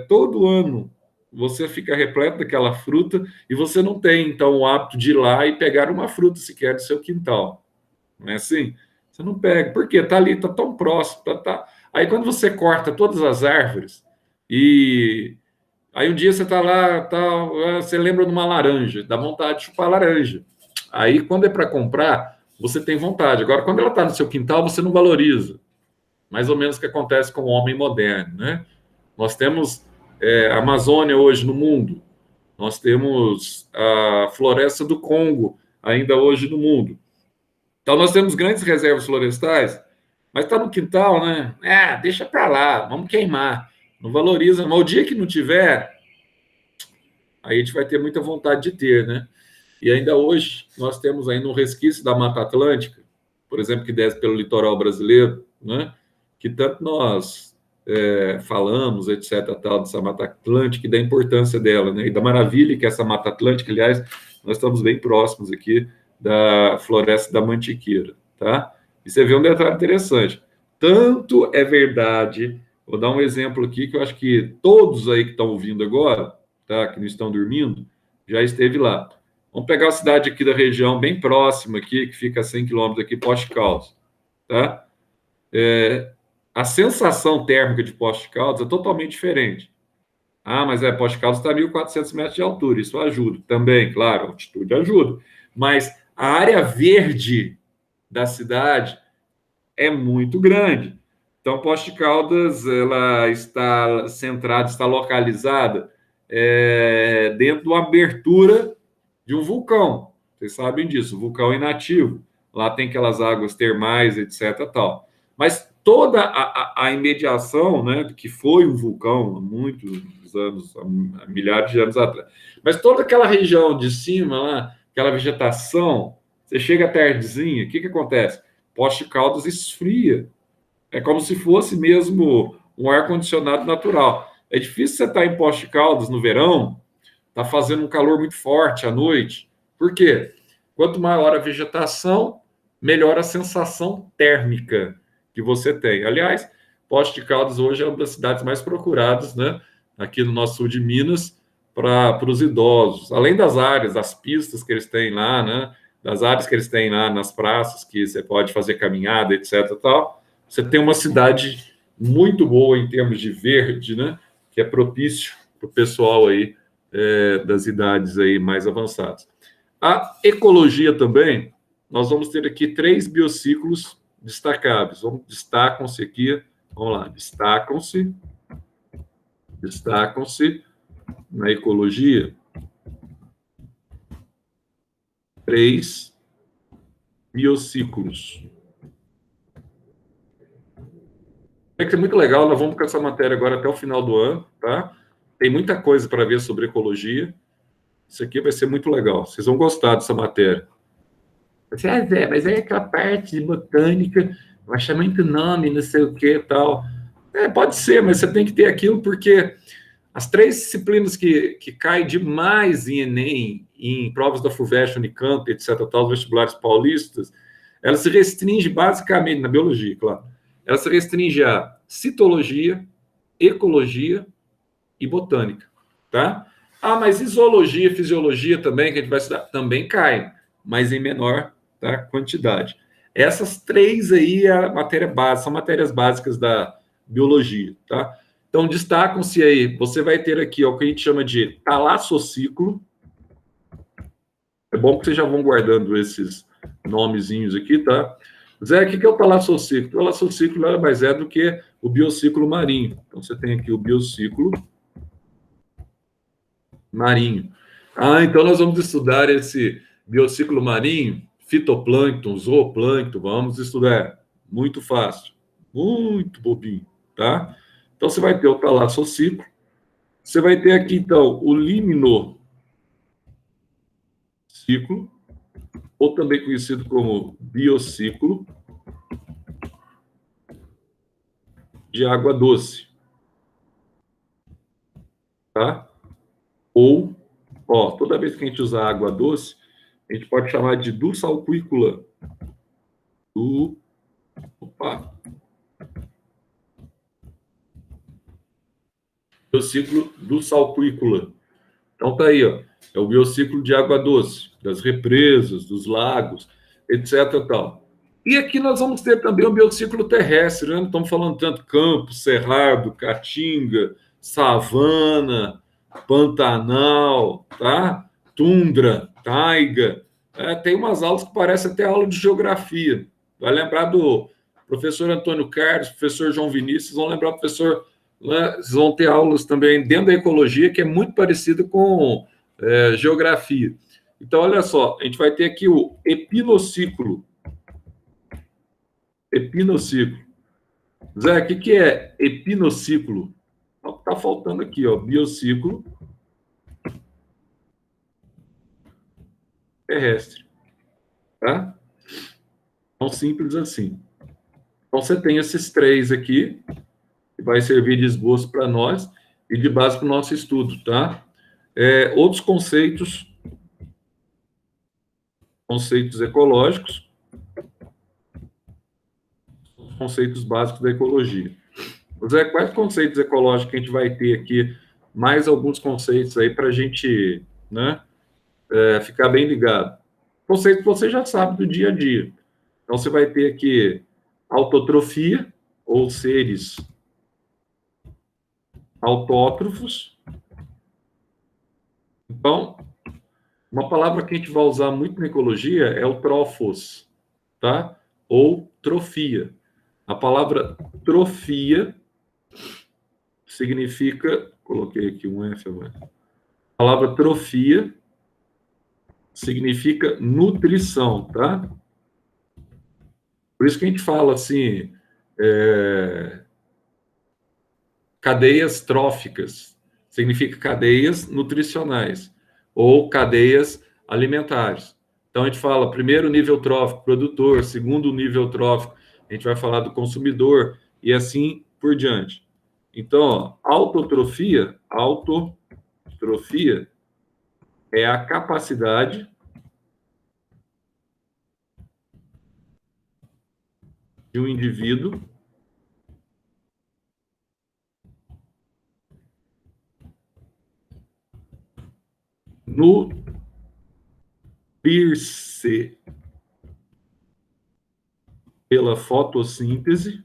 todo ano você fica repleto daquela fruta e você não tem, então, o hábito de ir lá e pegar uma fruta sequer do seu quintal. Não é assim? Você não pega. Por quê? Está ali, está tão próximo. Aí, quando você corta todas as árvores e aí um dia você está lá, você lembra de uma laranja, dá vontade de chupar laranja. Aí, quando é para comprar, você tem vontade. Agora, quando ela está no seu quintal, você não valoriza. Mais ou menos o que acontece com o homem moderno, né? Nós temos a Amazônia hoje no mundo, nós temos a floresta do Congo ainda hoje no mundo. Então, nós temos grandes reservas florestais, mas está no quintal, né? Deixa para lá, vamos queimar. Não valoriza, mas o dia que não tiver, aí a gente vai ter muita vontade de ter, né? E ainda hoje, nós temos ainda um resquício da Mata Atlântica, por exemplo, que desce pelo litoral brasileiro, né? Que tanto nós falamos, etc., tal, dessa Mata Atlântica e da importância dela, né? E da maravilha que é essa Mata Atlântica, aliás, nós estamos bem próximos aqui da Floresta da Mantiqueira, tá? E você vê um detalhe interessante. Tanto é verdade, vou dar um exemplo aqui que eu acho que todos aí que estão ouvindo agora, tá? Que não estão dormindo, já esteve lá. Vamos pegar a cidade aqui da região, bem próxima aqui, que fica a 100 quilômetros aqui, Poços de Caldas, tá? A sensação térmica de Poços de Caldas é totalmente diferente. Mas Poços de Caldas está a 1.400 metros de altura, isso ajuda. Também, claro, a altitude ajuda. Mas a área verde da cidade é muito grande. Então, Poços de Caldas, ela está centrada, está localizada dentro de uma abertura de um vulcão. Vocês sabem disso, vulcão inativo. Lá tem aquelas águas termais, etc. Tal. Mas toda a imediação, né, que foi um vulcão há muitos anos, há milhares de anos atrás, mas toda aquela região de cima, lá, aquela vegetação, você chega à tardezinha, o que acontece? Poços de Caldas esfria. É como se fosse mesmo um ar-condicionado natural. É difícil você estar em Poços de Caldas no verão, está fazendo um calor muito forte à noite. Por quê? Quanto maior a vegetação, melhor a sensação térmica que você tem. Aliás, Poços de Caldas hoje é uma das cidades mais procuradas, né, aqui no nosso sul de Minas, para os idosos. Além das áreas, das pistas que eles têm lá, né, das áreas que eles têm lá nas praças, que você pode fazer caminhada, etc. Tal, você tem uma cidade muito boa em termos de verde, né, que é propício para o pessoal aí das idades aí mais avançadas. A ecologia também, nós vamos ter aqui 3 biociclos destacáveis. Destacam-se aqui, vamos lá, destacam-se na ecologia 3 biociclos. É que é muito legal, nós vamos com essa matéria agora até o final do ano, tá? Tem muita coisa para ver sobre ecologia. Isso aqui vai ser muito legal. Vocês vão gostar dessa matéria. Zé, mas aí aquela parte de botânica, vai chamar muito nome, não sei o que tal. Pode ser, mas você tem que ter aquilo, porque as 3 disciplinas que caem demais em Enem, em provas da FUVEST, Unicamp, etc., tal, os vestibulares paulistas, elas se restringem basicamente, na biologia, claro, ela se restringe a citologia, ecologia e botânica, tá? Mas zoologia, fisiologia também, que a gente vai estudar, também cai, mas em menor, tá, quantidade. Essas 3 aí é a matéria básica, são matérias básicas da biologia, tá? Então, destacam-se aí, você vai ter aqui ó, o que a gente chama de talassociclo. É bom que vocês já vão guardando esses nomezinhos aqui, tá? Zé, o que é o talassociclo? O talassociclo nada mais é do que o biociclo marinho. Então, você tem aqui o biociclo marinho. Ah, então nós vamos estudar esse biociclo marinho, fitoplâncton, zooplâncton, vamos estudar. Muito fácil, muito bobinho, tá? Então, você vai ter o talassociclo, você vai ter aqui, então, o liminociclo, ou também conhecido como biociclo de água doce, tá? Ou, ó, toda vez que a gente usar água doce, a gente pode chamar de dulsalquícola. Opa! Biociclo dulsalquícola. Então, tá aí, ó. É o biociclo de água doce, das represas, dos lagos, etc. Tal. E aqui nós vamos ter também o biociclo terrestre, né? Não estamos falando tanto campo, cerrado, caatinga, savana, pantanal, tá? Tundra, taiga. Tem umas aulas que parecem até aula de geografia. Vai lembrar do professor Antônio Carlos, professor João Vinícius, vão lembrar do professor, né? Vocês vão ter aulas também dentro da ecologia, que é muito parecida com geografia. Então, olha só, a gente vai ter aqui o epinociclo. Epinociclo. Zé, o que é epinociclo? Está faltando aqui, ó, biociclo terrestre. Tá? Tão simples assim. Então, você tem esses 3 aqui, que vai servir de esboço para nós e de base para o nosso estudo, tá? Outros conceitos ecológicos, conceitos básicos da ecologia. Zé, quais conceitos ecológicos que a gente vai ter aqui? Mais alguns conceitos aí para a gente, né, ficar bem ligado. Conceitos que você já sabe do dia a dia. Então, você vai ter aqui autotrofia, ou seres autótrofos. Então, uma palavra que a gente vai usar muito na ecologia é o trófos, tá? Ou trofia. A palavra trofia significa, coloquei aqui um F agora. A palavra trofia significa nutrição, tá? Por isso que a gente fala assim, cadeias tróficas, significa cadeias nutricionais, ou cadeias alimentares. Então, a gente fala primeiro nível trófico, produtor, segundo nível trófico, a gente vai falar do consumidor, e assim por diante. Então, ó, autotrofia é a capacidade de um indivíduo nutrir-se pela fotossíntese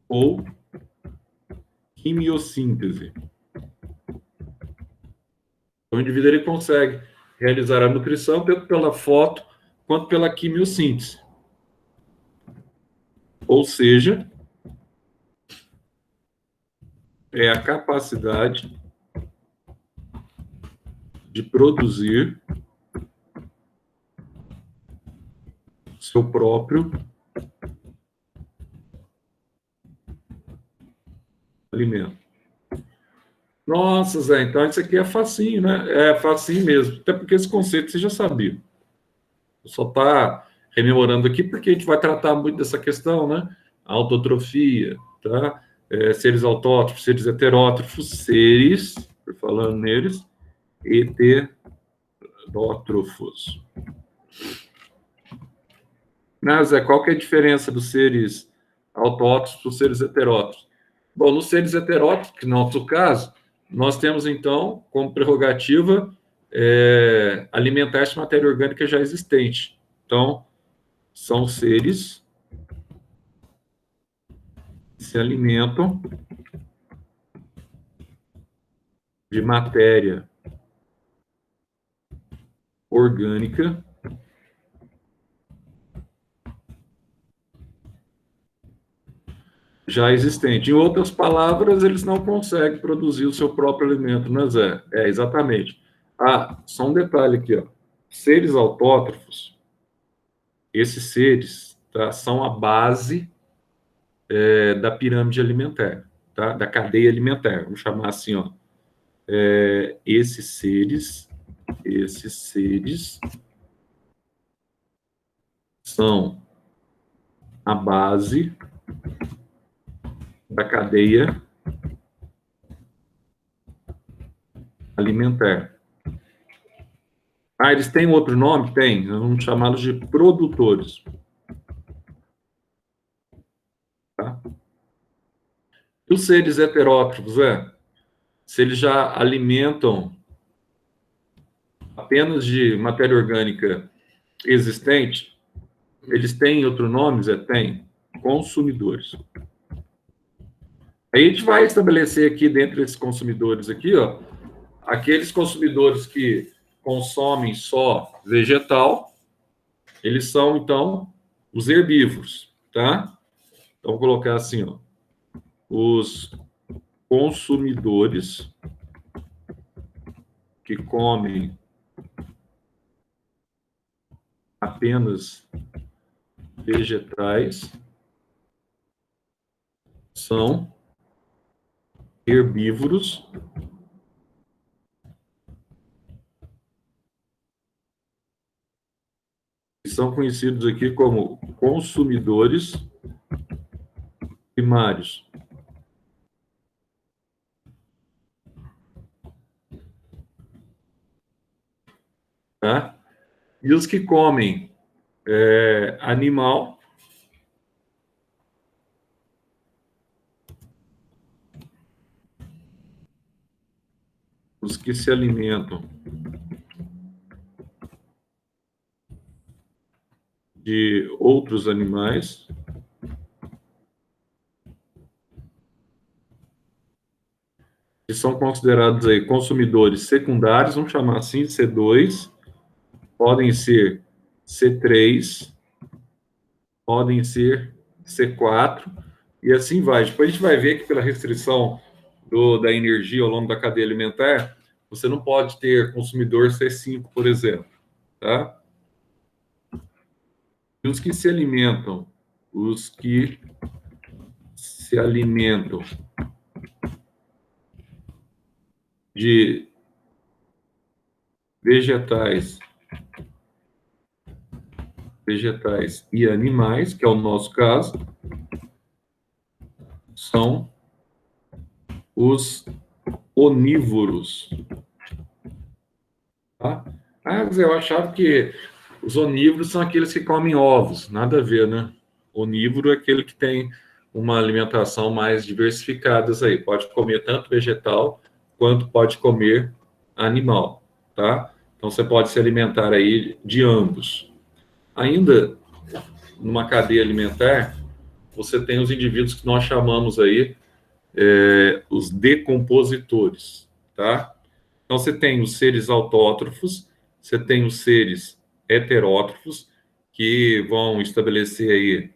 ou quimiossíntese. Então, o indivíduo ele consegue realizar a nutrição tanto pela foto quanto pela quimiossíntese. Ou seja, é a capacidade de produzir seu próprio alimento. Nossa, Zé, então isso aqui é facinho, né? É facinho mesmo, até porque esse conceito você já sabia. Só está rememorando aqui porque a gente vai tratar muito dessa questão, né? Autotrofia, tá? Seres autótrofos, seres heterótrofos, seres, por falando neles, heterótrofos. Zé, qual que é a diferença dos seres autótrofos dos seres heterótrofos? Bom, nos seres heterótrofos, que no nosso caso, nós temos, então, como prerrogativa alimentar essa matéria orgânica já existente. Então, são seres que se alimentam de matéria orgânica já existente. Em outras palavras, eles não conseguem produzir o seu próprio alimento, né, Zé? Exatamente. Só um detalhe aqui, ó. Seres autótrofos, esses seres, tá, são a base da pirâmide alimentar, tá? Da cadeia alimentar, vamos chamar assim, ó. Esses seres são a base da cadeia alimentar. Eles têm outro nome? Tem. Nós vamos chamá-los de produtores. Tá? E os seres heterótrofos, se eles já alimentam apenas de matéria orgânica existente, eles têm outro nome, Zé? Tem. Consumidores. Aí a gente vai estabelecer aqui, dentro desses consumidores aqui, ó, aqueles consumidores que consomem só vegetal, eles são, então, os herbívoros, tá? Então, vou colocar assim, ó, os consumidores que comem apenas vegetais são herbívoros que são conhecidos aqui como consumidores primários. Tá? E os que comem animal, os que se alimentam de outros animais, que são considerados aí consumidores secundários, vamos chamar assim, C2, podem ser C3, podem ser C4, e assim vai. Depois a gente vai ver que pela restrição da energia ao longo da cadeia alimentar, você não pode ter consumidor C5, por exemplo, tá? E os que se alimentam de vegetais e animais, que é o nosso caso, são os onívoros. Tá? Zé, eu achava que os onívoros são aqueles que comem ovos. Nada a ver, né? Onívoro é aquele que tem uma alimentação mais diversificada aí. Pode comer tanto vegetal quanto pode comer animal, tá? Então você pode se alimentar aí de ambos. Ainda numa cadeia alimentar, você tem os indivíduos que nós chamamos aí os decompositores, tá? Então você tem os seres autótrofos, você tem os seres heterótrofos, que vão estabelecer aí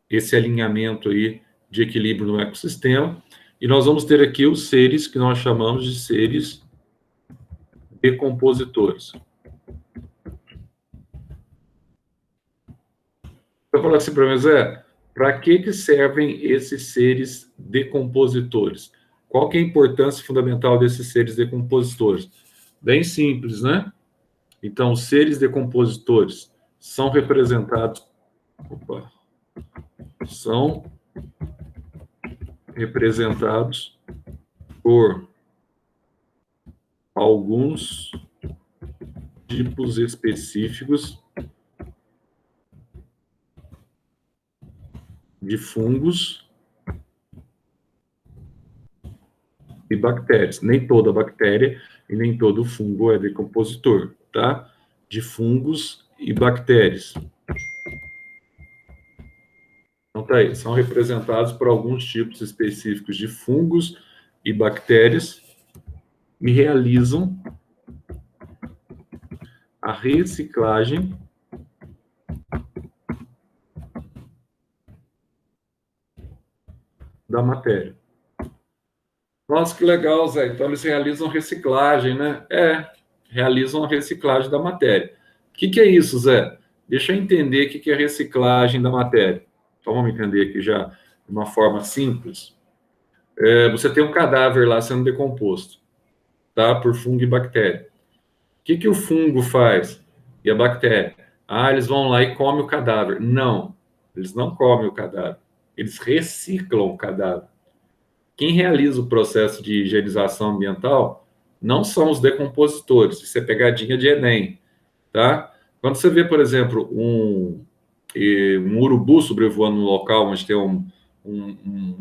esse alinhamento aí de equilíbrio no ecossistema, e nós vamos ter aqui os seres que nós chamamos de seres decompositores. Eu falo assim para mim, Zé, para que servem esses seres decompositores? Qual que é a importância fundamental desses seres decompositores? Bem simples, né? Então, os seres decompositores são representados por alguns tipos específicos de fungos e bactérias. Nem toda bactéria e nem todo fungo é decompositor, tá? De fungos e bactérias. Então, tá aí, são representados por alguns tipos específicos de fungos e bactérias e realizam a reciclagem da matéria. Nossa, que legal, Zé. Então, eles realizam reciclagem, né? Realizam a reciclagem da matéria. O que é isso, Zé? Deixa eu entender o que é reciclagem da matéria. Então, vamos entender aqui já de uma forma simples. Você tem um cadáver lá sendo decomposto, tá? Por fungo e bactéria. O que o fungo faz? E a bactéria? Eles vão lá e comem o cadáver. Não, eles não comem o cadáver. Eles reciclam o cadáver. Quem realiza o processo de higienização ambiental não são os decompositores. Isso é pegadinha de Enem, tá? Quando você vê, por exemplo, um urubu sobrevoando um local onde tem um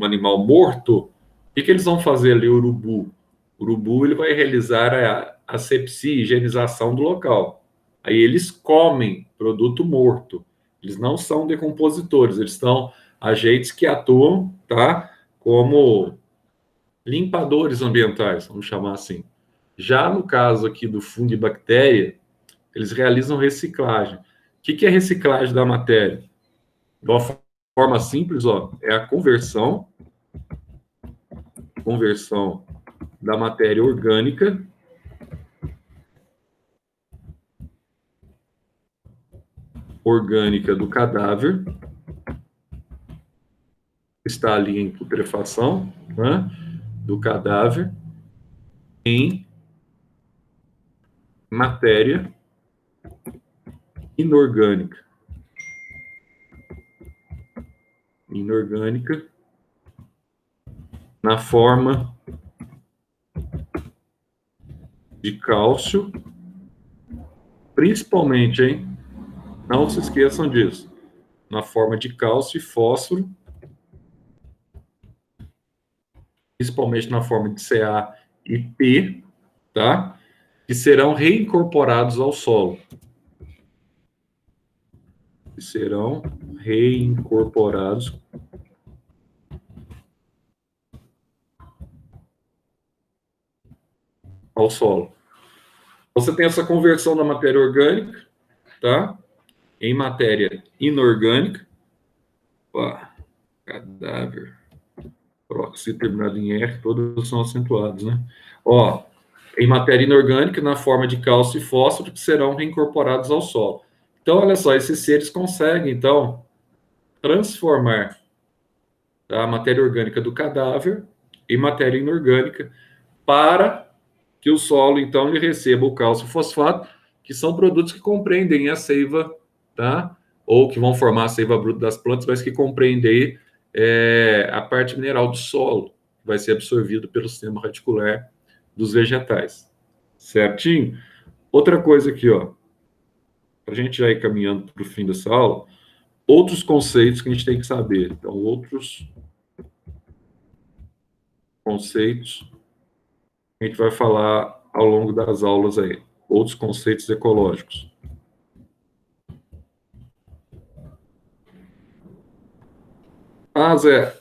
animal morto, o que eles vão fazer ali, o urubu? O urubu ele vai realizar a asepsia, higienização do local. Aí eles comem produto morto. Eles não são decompositores, eles são agentes que atuam, tá? Como limpadores ambientais, vamos chamar assim. Já no caso aqui do fungo e bactéria, eles realizam reciclagem. O que é reciclagem da matéria? De uma forma simples, ó, é a conversão da matéria orgânica do cadáver, está ali em putrefação, né, do cadáver, em matéria inorgânica. Inorgânica na forma de cálcio, principalmente, hein? Não se esqueçam disso. Na forma de cálcio e fósforo, principalmente na forma de Ca e P, tá? Que serão reincorporados ao solo. Que serão reincorporados ao solo. Você tem essa conversão da matéria orgânica, tá? Em matéria inorgânica. Cadáver. Se terminado em R, todos são acentuados, né? Ó, em matéria inorgânica, na forma de cálcio e fósforo, que serão reincorporados ao solo. Então, olha só, esses seres conseguem, então, transformar a matéria orgânica do cadáver em matéria inorgânica para que o solo, então, lhe receba o cálcio e o fosfato, que são produtos que compreendem a seiva, tá? Ou que vão formar a seiva bruta das plantas, mas que compreendem a parte mineral do solo, que vai ser absorvido pelo sistema radicular dos vegetais. Certinho? Outra coisa aqui, ó, para a gente já ir caminhando para o fim dessa aula, outros conceitos que a gente tem que saber. Então, outros conceitos que a gente vai falar ao longo das aulas aí. Outros conceitos ecológicos. Zé,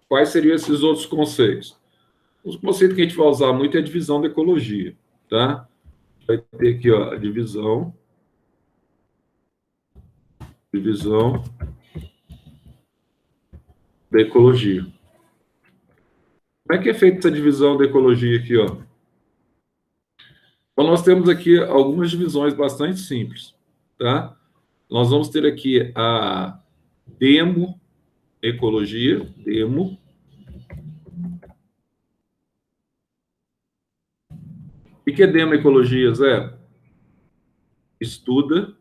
quais seriam esses outros conceitos? Os conceitos que a gente vai usar muito é a divisão da ecologia, tá? Vai ter aqui, ó, a divisão da ecologia. Como é que é feita essa divisão da ecologia aqui, ó? Então, nós temos aqui algumas divisões bastante simples, tá? Nós vamos ter aqui a demoecologia, demo. O que é demoecologia, Zé? Estuda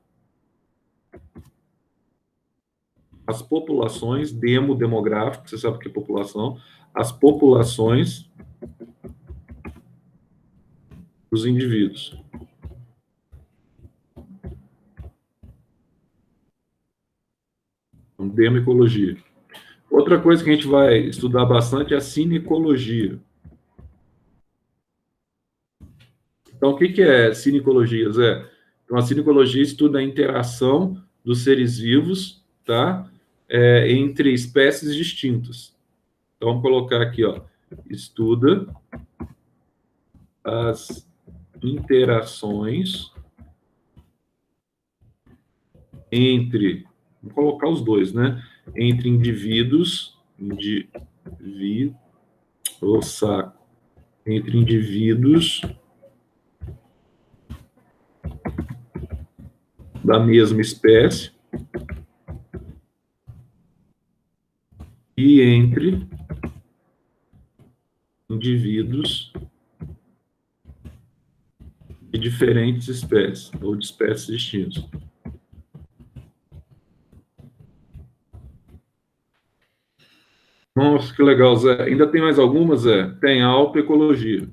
as populações, demográfico, você sabe o que é população, as populações dos indivíduos. Demoecologia. Outra coisa que a gente vai estudar bastante é a cinecologia. Então, o que é cinecologia, Zé? Então, a cinecologia estuda a interação dos seres vivos, tá? Entre espécies distintas. Então, vamos colocar aqui, ó, estuda as interações entre, vamos colocar os dois, né? Entre indivíduos, entre indivíduos da mesma espécie e entre indivíduos de diferentes espécies, ou de espécies distintas. Nossa, que legal, Zé. Ainda tem mais algumas, Zé? Tem a autoecologia.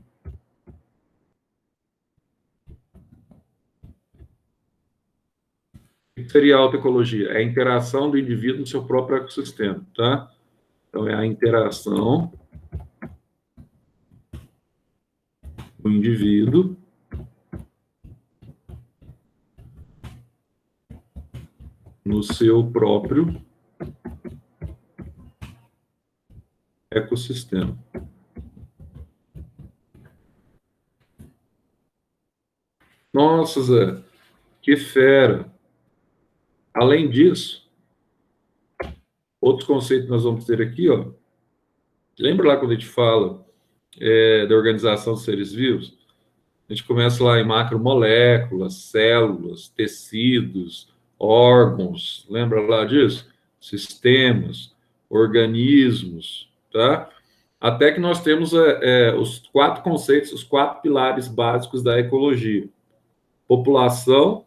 O que seria a autoecologia? É a interação do indivíduo no seu próprio ecossistema, tá? Então, é a interação do indivíduo no seu próprio ecossistema. Nossa, Zé, que fera! Além disso, outros conceitos que nós vamos ter aqui, ó. Lembra lá quando a gente fala da organização dos seres vivos? A gente começa lá em macromoléculas, células, tecidos, órgãos, lembra lá disso? Sistemas, organismos, tá? Até que nós temos os 4 conceitos, os 4 pilares básicos da ecologia: população,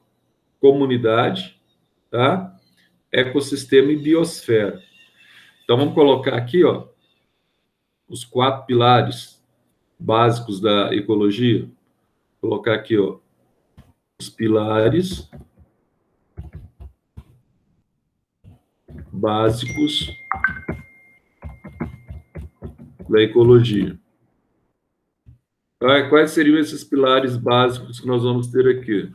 comunidade, tá? Ecossistema e biosfera. Então, vamos colocar aqui, ó, os 4 pilares básicos da ecologia. Vou colocar aqui, ó, os pilares básicos da ecologia. Quais seriam esses pilares básicos que nós vamos ter aqui?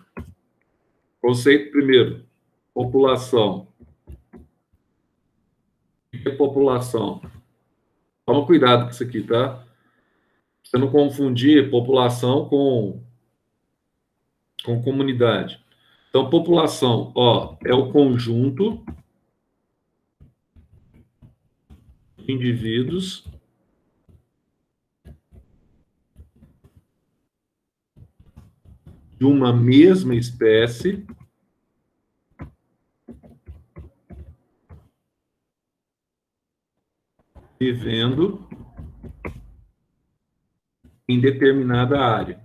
Conceito primeiro, população. O que é população? Toma cuidado com isso aqui, tá? Você não confundir população com comunidade. Então, população, ó, é o conjunto de indivíduos de uma mesma espécie vivendo em determinada área.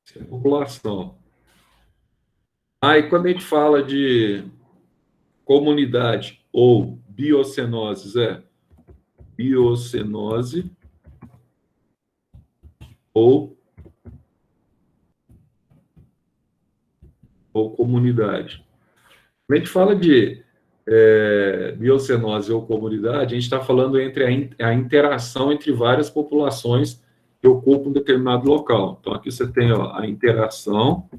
Essa é a população. Aí, quando a gente fala de comunidade ou biocenose, biocenose ou comunidade. Quando a gente fala de biocenose ou comunidade, a gente está falando entre a interação entre várias populações que ocupam um determinado local. Então, aqui você tem, ó, a interação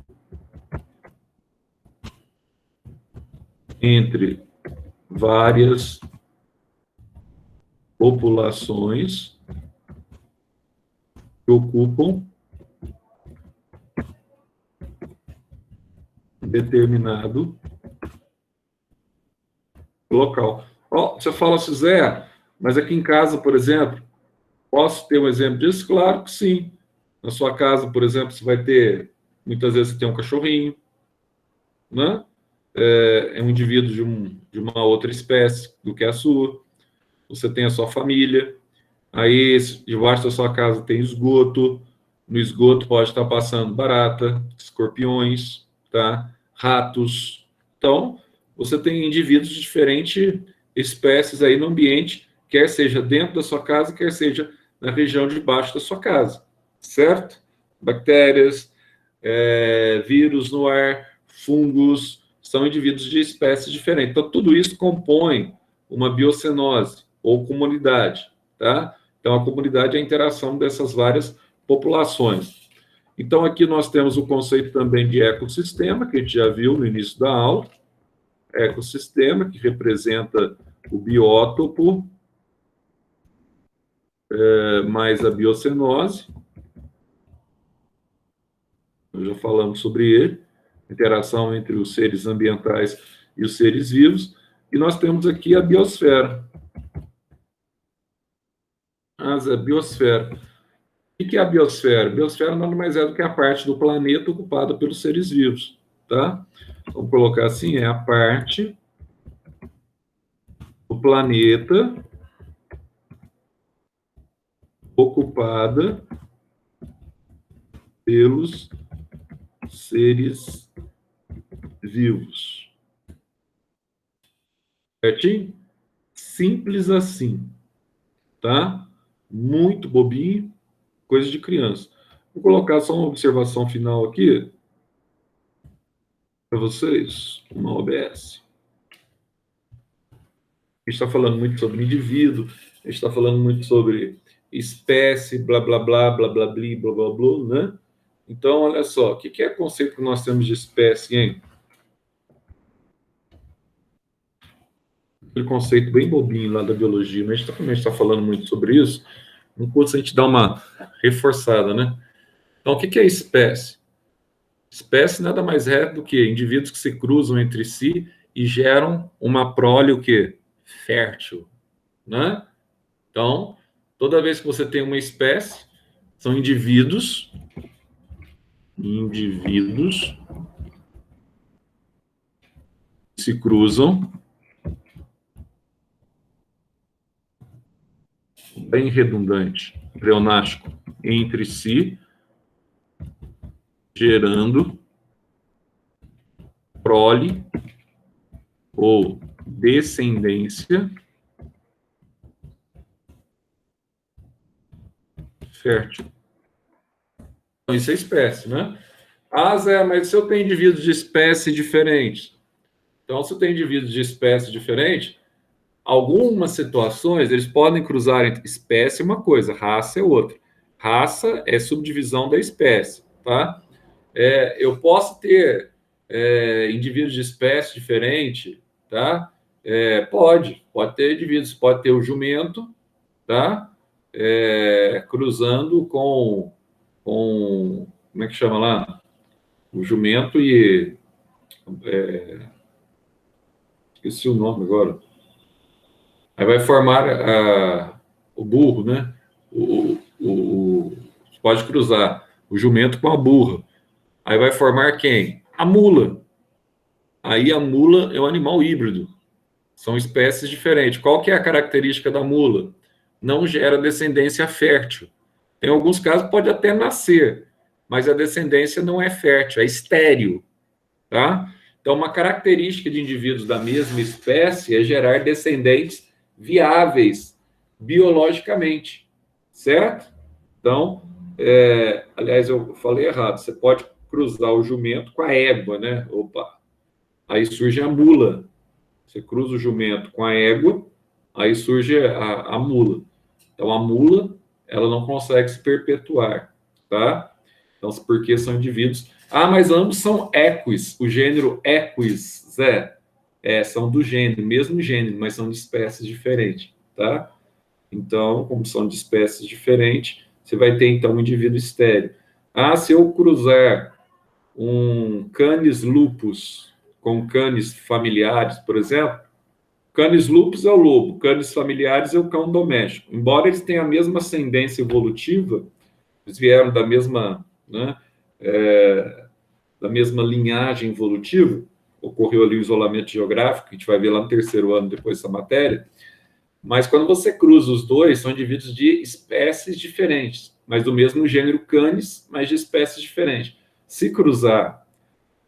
entre várias populações que ocupam determinado local. Ó, você fala assim, Zé, mas aqui em casa, por exemplo, posso ter um exemplo disso? Claro que sim. Na sua casa, por exemplo, você vai ter, muitas vezes você tem um cachorrinho, né? É um indivíduo de uma outra espécie do que a sua. Você tem a sua família. Aí, debaixo da sua casa tem esgoto. No esgoto pode estar passando barata, escorpiões, tá? Ratos. Então, você tem indivíduos de diferentes espécies aí no ambiente, quer seja dentro da sua casa, quer seja na região de baixo da sua casa, certo? Bactérias, vírus no ar, fungos, são indivíduos de espécies diferentes. Então, tudo isso compõe uma biocenose ou comunidade, tá? Então, a comunidade é a interação dessas várias populações. Então, aqui nós temos o conceito também de ecossistema, que a gente já viu no início da aula. Ecossistema, que representa o biótopo, mais a biocenose. Nós já falamos sobre ele, interação entre os seres ambientais e os seres vivos. E nós temos aqui a biosfera. A biosfera. O que é a biosfera? A biosfera nada mais é do que a parte do planeta ocupada pelos seres vivos, tá? Vamos colocar assim, é a parte do planeta ocupada pelos seres vivos. Certinho? Simples assim, tá? Muito bobinho, coisa de criança. Vou colocar só uma observação final aqui para vocês, uma OBS. A gente está falando muito sobre indivíduo, a gente está falando muito sobre espécie, blá, blá, blá, blá, blá, blá, blá, blá, blá, né? Então, olha só, o que é o conceito que nós temos de espécie, hein? Aquele conceito bem bobinho lá da biologia, mas a gente também está falando muito sobre isso. No curso a gente dá uma reforçada, né? Então, o que é espécie? Espécie nada mais é do que indivíduos que se cruzam entre si e geram uma prole, o quê? Fértil, né? Então, toda vez que você tem uma espécie, são indivíduos que se cruzam, bem redundante, pleonástico, entre si, gerando prole ou descendência fértil. Então, isso é espécie, né? Ah, Zé, mas se eu tenho indivíduos de espécie diferentes? Então, se eu tenho indivíduos de espécie diferente, algumas situações eles podem cruzar entre espécie é uma coisa, raça é outra. Raça é subdivisão da espécie, tá? Eu posso ter indivíduos de espécie diferente, tá? Pode ter indivíduos, pode ter o jumento, tá? Cruzando com como é que chama lá? O jumento e esqueci o nome agora. Aí vai formar o burro, né? Pode cruzar o jumento com a burra. Aí vai formar quem? A mula. Aí a mula é um animal híbrido. São espécies diferentes. Qual que é a característica da mula? Não gera descendência fértil. Em alguns casos pode até nascer, mas a descendência não é fértil, é estéril, tá? Então, uma característica de indivíduos da mesma espécie é gerar descendentes viáveis biologicamente, certo? Então, aliás, eu falei errado, você pode cruzar o jumento com a égua, né? Opa! Aí surge a mula. Você cruza o jumento com a égua, aí surge a mula. Então, a mula, ela não consegue se perpetuar, tá? Então, porque são indivíduos... Ah, mas ambos são equis, o gênero equis, Zé. São do gênero, mesmo gênero, mas são de espécies diferentes, tá? Então, como são de espécies diferentes, você vai ter, então, um indivíduo estéril. Ah, se eu cruzar um Canis lupus com Canis familiares, por exemplo, Canis lupus é o lobo, Canis familiares é o cão doméstico. Embora eles tenham a mesma ascendência evolutiva, eles vieram da mesma, né, da mesma linhagem evolutiva, ocorreu ali o isolamento geográfico, que a gente vai ver lá no terceiro ano depois dessa matéria, mas quando você cruza os dois, são indivíduos de espécies diferentes, mas do mesmo gênero Canis, mas de espécies diferentes. Se cruzar,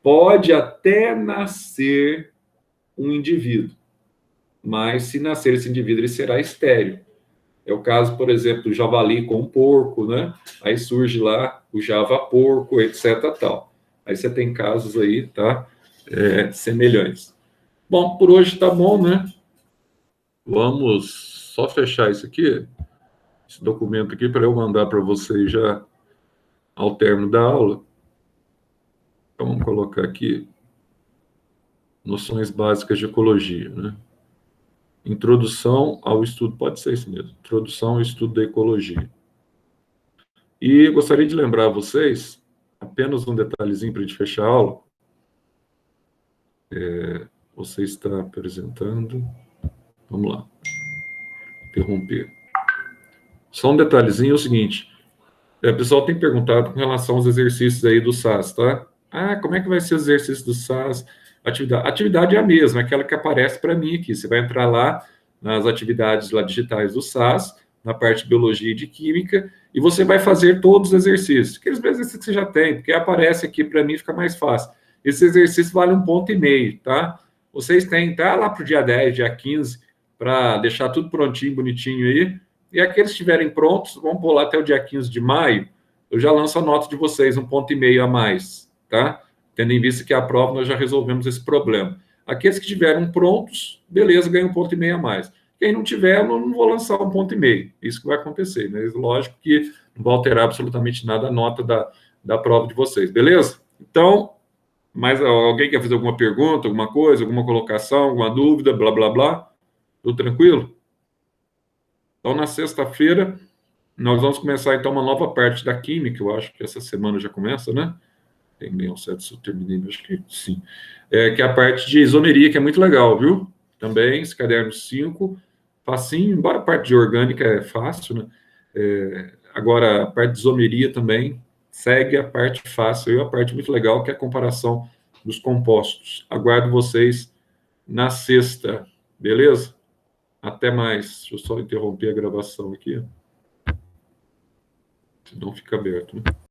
pode até nascer um indivíduo, mas se nascer esse indivíduo, ele será estéril. É o caso, por exemplo, do javali com o porco, né? Aí surge lá o java-porco, etc. tal. Aí você tem casos aí, tá? semelhantes. Bom, por hoje tá bom, né? Vamos só fechar isso aqui, esse documento aqui, para eu mandar para vocês já ao término da aula. Então, vamos colocar aqui noções básicas de ecologia, né? Introdução ao estudo, pode ser isso mesmo, introdução ao estudo da ecologia. E gostaria de lembrar a vocês, apenas um detalhezinho para a gente fechar a aula. Você está apresentando. Vamos lá. Interromper. Só um detalhezinho, é o seguinte. O pessoal tem perguntado com relação aos exercícios aí do SAS, tá? Ah, como é que vai ser o exercício do SAS? A atividade é a mesma, é aquela que aparece para mim aqui. Você vai entrar lá nas atividades lá digitais do SAS, na parte de biologia e de química, e você vai fazer todos os exercícios. Aqueles exercícios que você já tem, porque aparece aqui para mim, fica mais fácil. Esse exercício vale 1,5 ponto, tá? Vocês têm, tá lá para o dia 10, dia 15, para deixar tudo prontinho, bonitinho aí. E aqueles que estiverem prontos, vamos pular até o dia 15 de maio, eu já lanço a nota de vocês, 1,5 ponto a mais, tá? Tendo em vista que a prova nós já resolvemos esse problema. Aqueles que estiverem prontos, beleza, ganha 1,5 ponto a mais. Quem não tiver, eu não vou lançar 1,5 ponto. Isso que vai acontecer, mas lógico que não vai alterar absolutamente nada a nota da prova de vocês, beleza? Então, mais alguém quer fazer alguma pergunta, alguma coisa, alguma colocação, alguma dúvida, blá, blá, blá? Tudo tranquilo? Então, na sexta-feira, nós vamos começar, então, uma nova parte da química, eu acho que essa semana já começa, né? Tem bem ao certo se eu terminei, acho que sim. Que é a parte de isomeria, que é muito legal, viu? Também, esse caderno 5, facinho, embora a parte de orgânica é fácil, né? Agora, a parte de isomeria também segue a parte fácil e a parte muito legal, que é a comparação dos compostos. Aguardo vocês na sexta, beleza? Até mais. Deixa eu só interromper a gravação aqui. Senão fica aberto, né?